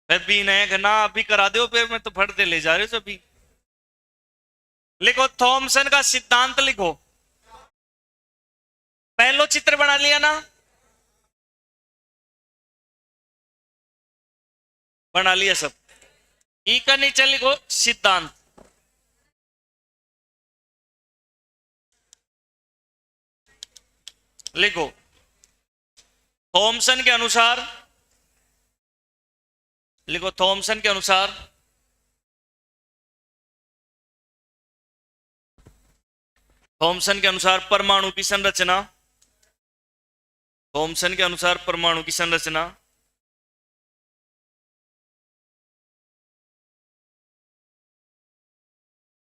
भी नए ना अभी करा दो, फिर मैं तो फटते ले जा रहे हो अभी। लिखो थॉमसन का सिद्धांत लिखो। पहलो चित्र बना लिया ना, बना लिया सब। ई का नीचे लिखो सिद्धांत। लिखो थॉमसन के अनुसार, लिखो थॉमसन के अनुसार थॉमसन के अनुसार परमाणु की संरचना। थॉमसन के अनुसार परमाणु की संरचना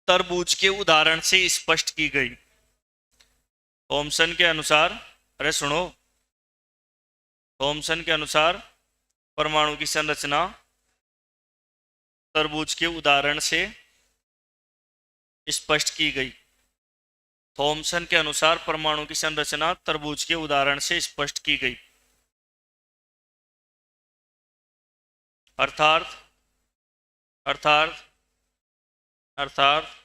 तरबूज के उदाहरण से स्पष्ट की गई। थॉमसन के अनुसार, अरे सुनो, थॉमसन के अनुसार परमाणु की संरचना तरबूज के उदाहरण से स्पष्ट की गई। थॉमसन के अनुसार परमाणु की संरचना तरबूज के उदाहरण से स्पष्ट की गई। अर्थात अर्थात अर्थात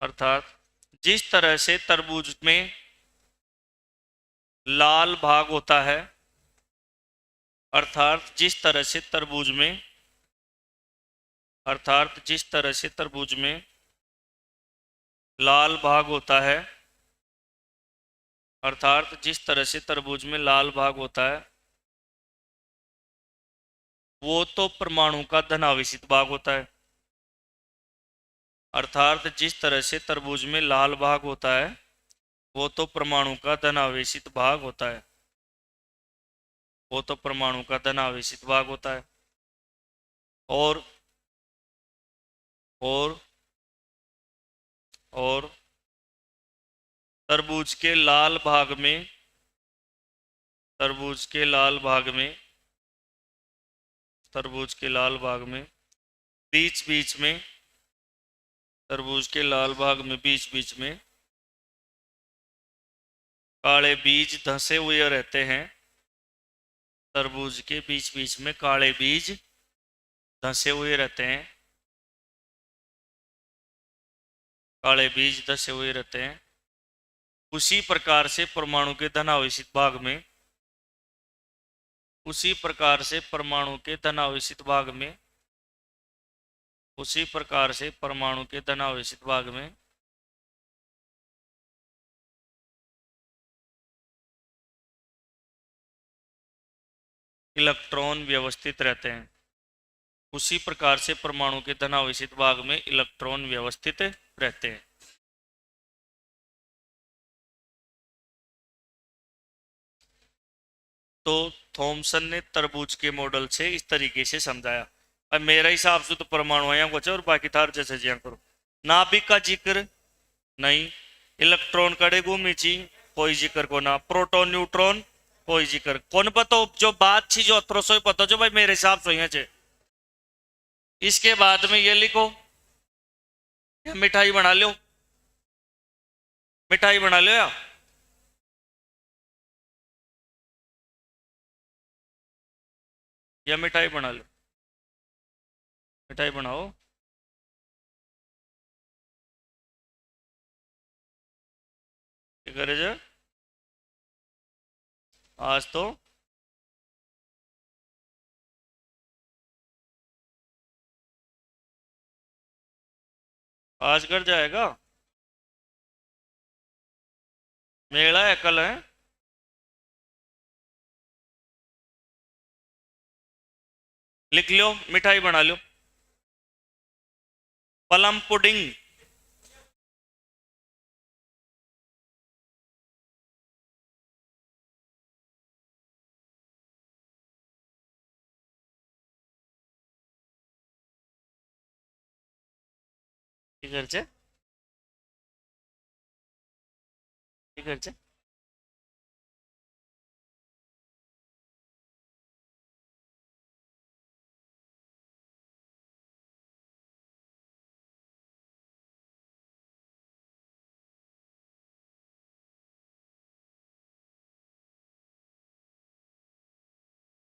अर्थात जिस तरह से तरबूज में लाल भाग होता है, अर्थात जिस तरह से तरबूज में, अर्थात जिस तरह से तरबूज में लाल भाग होता है, अर्थात जिस तरह से तरबूज में लाल भाग होता है वो तो परमाणु का धनावेशित भाग होता है। अर्थात जिस तरह से तरबूज में लाल भाग होता है वो तो परमाणु का धनावेशित भाग होता है, वो तो परमाणु का धनावेशित भाग होता है। और और और तरबूज के लाल भाग में, तरबूज के लाल भाग में, तरबूज के लाल भाग में बीच बीच में, तरबूज के लाल भाग में बीच बीच में काले बीज धंसे हुए रहते हैं। तरबूज के बीच बीच में काले बीज धंसे हुए रहते हैं, काले बीज धंसे हुए रहते हैं। उसी प्रकार से परमाणु के धनावेशित भाग में, उसी प्रकार से परमाणु के धनावेशित भाग में, उसी प्रकार से परमाणु के धनावेशित भाग में इलेक्ट्रॉन व्यवस्थित रहते हैं। उसी प्रकार से परमाणु के धनावेशित भाग में इलेक्ट्रॉन व्यवस्थित रहते हैं। तो थॉमसन ने तरबूज के मॉडल से इस तरीके से समझाया। अब मेरा हिसाब से तो परमाणु आया कुछ और बाकी थार जैसे जिया करो। नाभिक का जिक्र नहीं, इलेक्ट्रॉन कड़े घूमी कोई जिक्र को ना, प्रोटॉन न्यूट्रॉन कोई जिक्र कौन पतो, जो बात थी जो अथरो सो पतो जो भाई मेरे हिसाब से यहाँ चे। इसके बाद में ये लिखो, मिठाई बना लो, मिठाई बना लो या या मिठाई बना लो, मिठाई बनाओ। क्या करे जो आज तो आज कर जाएगा, मेला है कल है। लिख लो, मिठाई बना लो। प्लम पुडिंग, ठीक है, ठीक है।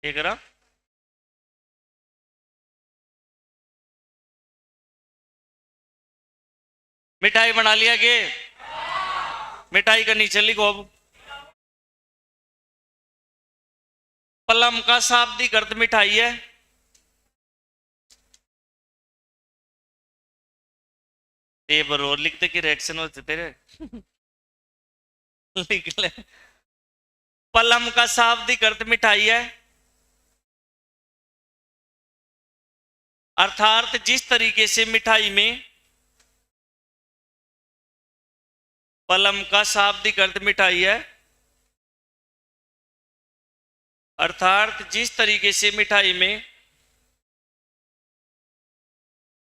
ठीक है, मिठाई बना लिया के मिठाई का नीचे लिखो अब। प्लम का शाब्दिक अर्थ मिठाई है। एक बार और लिखते कि रिएक्शन होते तेरे। लिख ले, प्लम का शाब्दिक अर्थ मिठाई है, अर्थात जिस तरीके से मिठाई में, प्लम का शाब्दिक अर्थ मिठाई है, अर्थात जिस तरीके से मिठाई में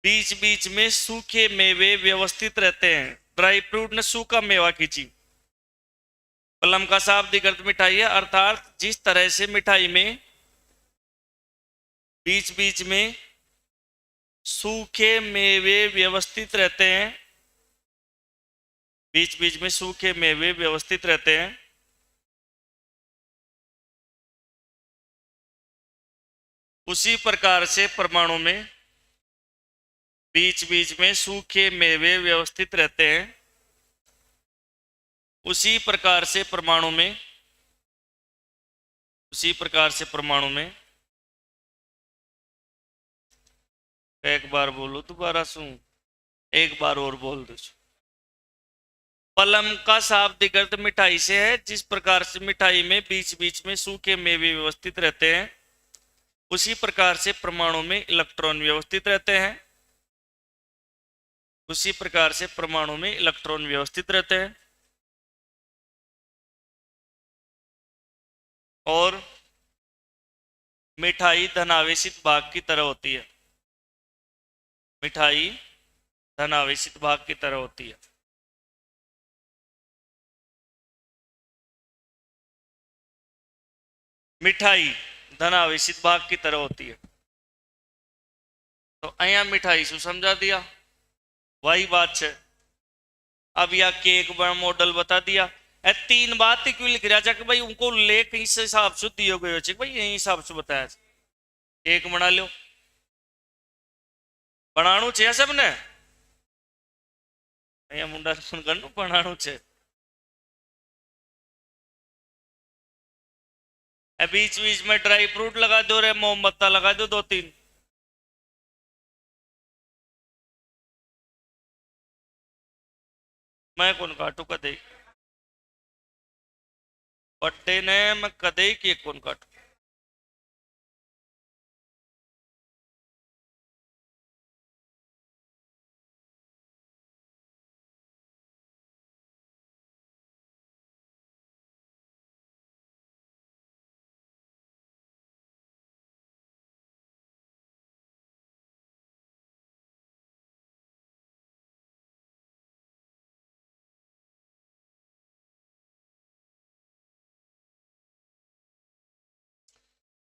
बीच बीच में सूखे मेवे व्यवस्थित रहते हैं। ड्राई फ्रूट ने सूखा मेवा खींची। प्लम का शाब्दिक अर्थ मिठाई है, अर्थात जिस तरह से मिठाई में बीच बीच में सूखे मेवे व्यवस्थित रहते हैं, बीच बीच में सूखे मेवे व्यवस्थित रहते हैं, उसी प्रकार से परमाणु में बीच बीच में सूखे मेवे व्यवस्थित रहते हैं, उसी प्रकार से परमाणु में, उसी प्रकार से परमाणु में, एक बार बोलो दोबारा सुन, एक बार और बोल दो। प्लम का शाब्दिक अर्थ मिठाई से है, जिस प्रकार से मिठाई में बीच बीच में सूखे मेवे व्यवस्थित रहते हैं, उसी प्रकार से परमाणु में इलेक्ट्रॉन व्यवस्थित रहते हैं, उसी प्रकार से परमाणु में इलेक्ट्रॉन व्यवस्थित रहते हैं। और मिठाई धनावेशित भाग की तरह होती है, मिठाई धनावेशित भाग की तरह होती है। मिठाई धनावेशित भाग की तरह होती है। तो अहिया मिठाई शू समझा दिया, वही बात है। अब यह केक मॉडल बता दिया। ए तीन बात क्यों लिख रहा कि भाई उनको लेख इस हिसाब से दियो गयो है, भाई यही हिसाब से बताया। केक बना लो, बनाणु छे सबने, अहिया मुंडा करनु बनाणु छे। बीच बीच में ड्राई फ्रूट लगा दो रे, मोमबत्ता लगा दो 2-3। मैं कौन काटू कदे, पट्टे ने मैं कदे केक कौन काटू।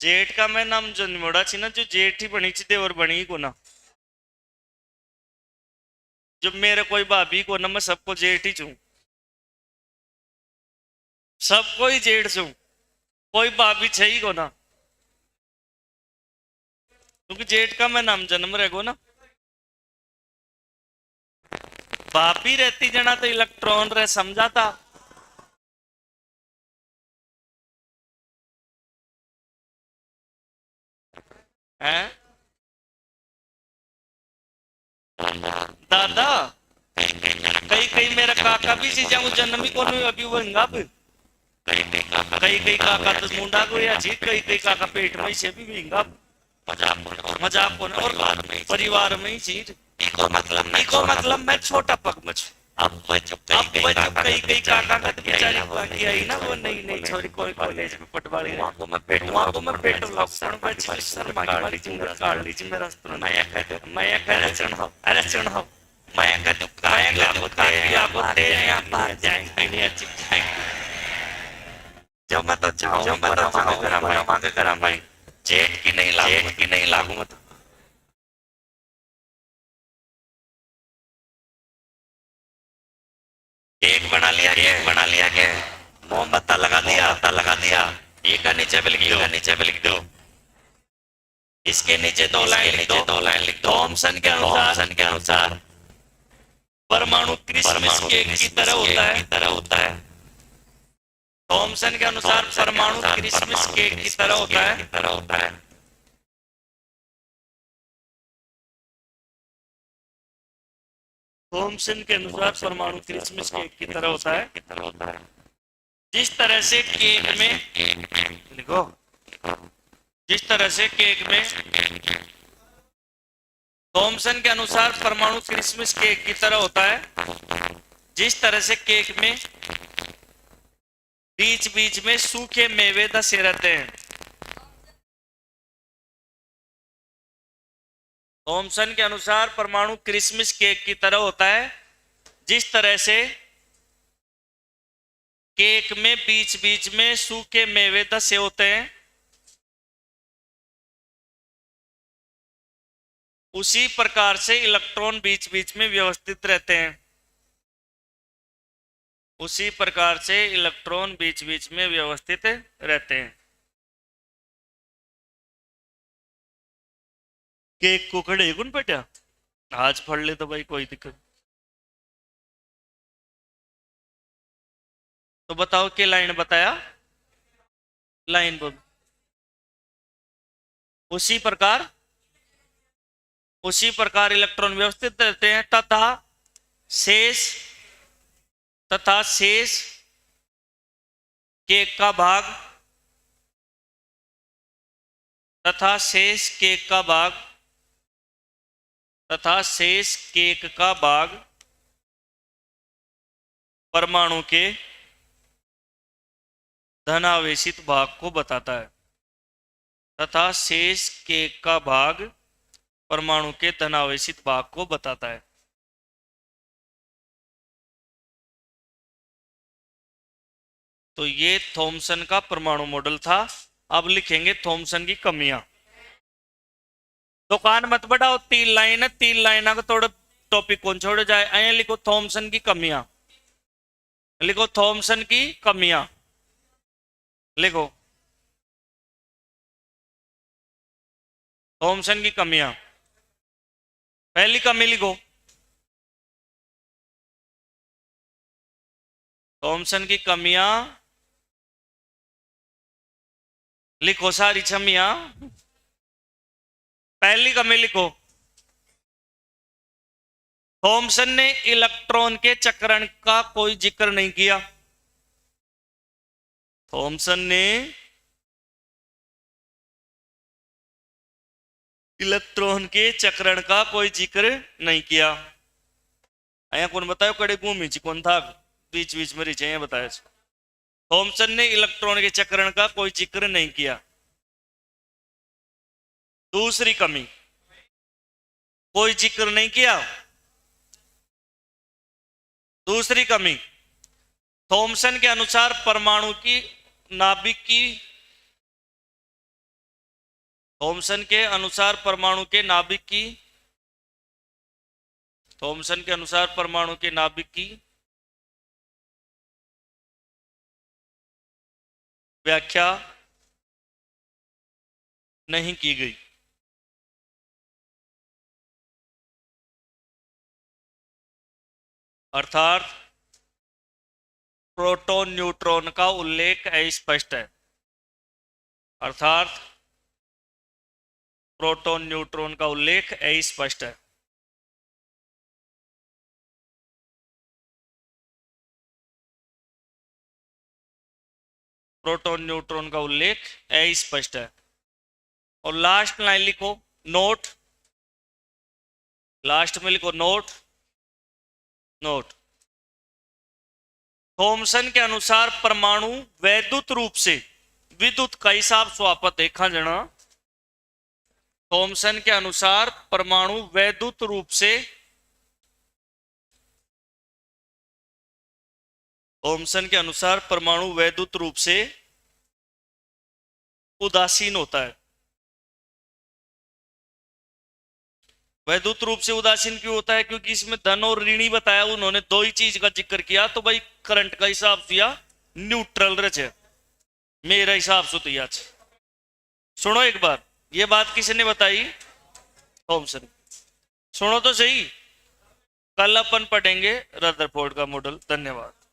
जेठ का मैं नाम जन्मोड़ा छी ना, जो जेठ ही बनी छी देवर बनी को ना, जब मेरे कोई भाभी को ना, मैं सबको जेठ ही छू, सबको ही जेठ छू, कोई भाभी छही को ना। क्योंकि जेठ का मैं नाम जन्म रहेगो ना। बापी रहती जना तो इलेक्ट्रॉन रहे, समझा था। हैं दादा, कई कई मेरा काका भी सी जाऊं जन्म ही कौन अभी वंगा अब। कई कई काका तो मुंडा को या जी, कई कई काका पेट में से भी विंगा। मजाक को और परिवार में ही चीज। इको मतलब मैं छोटा पग मच। अब बच्चों कई कई काका का तो बेचारी बाकी आई ना, वो नहीं नहीं छोरी कोई कॉलेज में पटवारी है। वहां को मैं पेट लॉकडाउन बच शर्मा की मारी चिंगड़ काट ली जी मेरा स्तर। मैं कह चढ़ हो, अरे चढ़ हो। मैं कह तू काया बोते हैं पार जाएंगे नहीं अच्छी जाएंगे। जो मैं तो चाहूं जो मैं तो चाहूं मांग करा भाई। जेठ की नहीं लागू मत। केक बना लिया क्या? मोमबत्ता लगा दिया। एक का नीचे पे लिख दो। इसके नीचे दो लाइन लिख दो। थॉमसन के अनुसार परमाणु क्रिसमस केक की तरह होता है। थॉमसन के अनुसार परमाणु क्रिसमस केक की तरह होता है। थॉमसन के अनुसार परमाणु क्रिसमस केक की तरह होता है। जिस तरह से केक में लिखो, जिस तरह से केक में थॉमसन के अनुसार परमाणु क्रिसमस केक की तरह होता है। जिस तरह से केक में बीच बीच में सूखे मेवे धसे रहते हैं। थॉमसन के अनुसार परमाणु क्रिसमस केक की तरह होता है। जिस तरह से केक में बीच बीच में सूखे मेवे धसे होते हैं, उसी प्रकार से इलेक्ट्रॉन बीच बीच में व्यवस्थित रहते हैं। उसी प्रकार से इलेक्ट्रॉन बीच बीच में व्यवस्थित रहते हैं। केक को खड़े कौन बेटा आज पढ़ ले तो भाई कोई दिक्कत। तो बताओ क्या लाइन बताया, लाइन बोल। उसी प्रकार इलेक्ट्रॉन व्यवस्थित रहते हैं शेष शेष केक का भाग शेष केक का भाग शेष केक का भाग परमाणु के धनावेशित भाग को बताता है। शेष केक का भाग परमाणु के धनावेशित भाग को बताता है। तो ये थॉमसन का परमाणु मॉडल था। अब लिखेंगे थॉमसन की कमियां। दुकान मत बढ़ाओ, 3 लाइन है, 3 लाइन का थोड़ा टॉपिक कौन छोड़ जाए। अं लिखो थॉमसन की कमियां, लिखो थॉमसन की कमियां, लिखो थॉमसन की कमियां। पहली कमी लिखो थॉमसन की कमियां, लिखो सारी छमियां। पहली कमी लिखो, थॉमसन ने इलेक्ट्रॉन के चक्रण का कोई जिक्र नहीं किया। थॉमसन ने इलेक्ट्रॉन के चक्रण का कोई जिक्र नहीं किया। अया कौन बतायो कड़े घूमी ची कौन था बीच बीच में रिचे बताया। थॉमसन ने इलेक्ट्रॉन के चक्रण का कोई जिक्र नहीं किया। दूसरी कमी, कोई जिक्र नहीं किया। दूसरी कमी, थॉमसन के अनुसार परमाणु की नाभिक की थॉमसन के अनुसार परमाणु के नाभिक की थॉमसन के अनुसार परमाणु के नाभिक की व्याख्या नहीं की गई। अर्थात प्रोटॉन न्यूट्रॉन का उल्लेख अस्पष्ट है। अर्थात प्रोटॉन न्यूट्रॉन का उल्लेख अस्पष्ट है। प्रोटॉन न्यूट्रॉन का उल्लेख अस्पष्ट है। और लास्ट लाइन लिखो नोट, लास्ट में लिखो नोट। नोट, थॉमसन के अनुसार परमाणु वैद्युत रूप से विद्युत का हिसाब स्वापत देखा जाना। थॉमसन के अनुसार परमाणु वैद्युत रूप से, थॉमसन के अनुसार परमाणु वैद्युत रूप से उदासीन होता है। वैद्युत रूप से उदासीन क्यों होता है? क्योंकि इसमें धन और ऋणी बताया, उन्होंने दो ही चीज का जिक्र किया, तो भाई करंट का हिसाब दिया न्यूट्रल रचे, मेरा हिसाब से तो याद। सुनो एक बार, ये बात किसने बताई? थॉमसन। सुनो तो सही, कल अपन पढ़ेंगे रदरफोर्ड का मॉडल। धन्यवाद।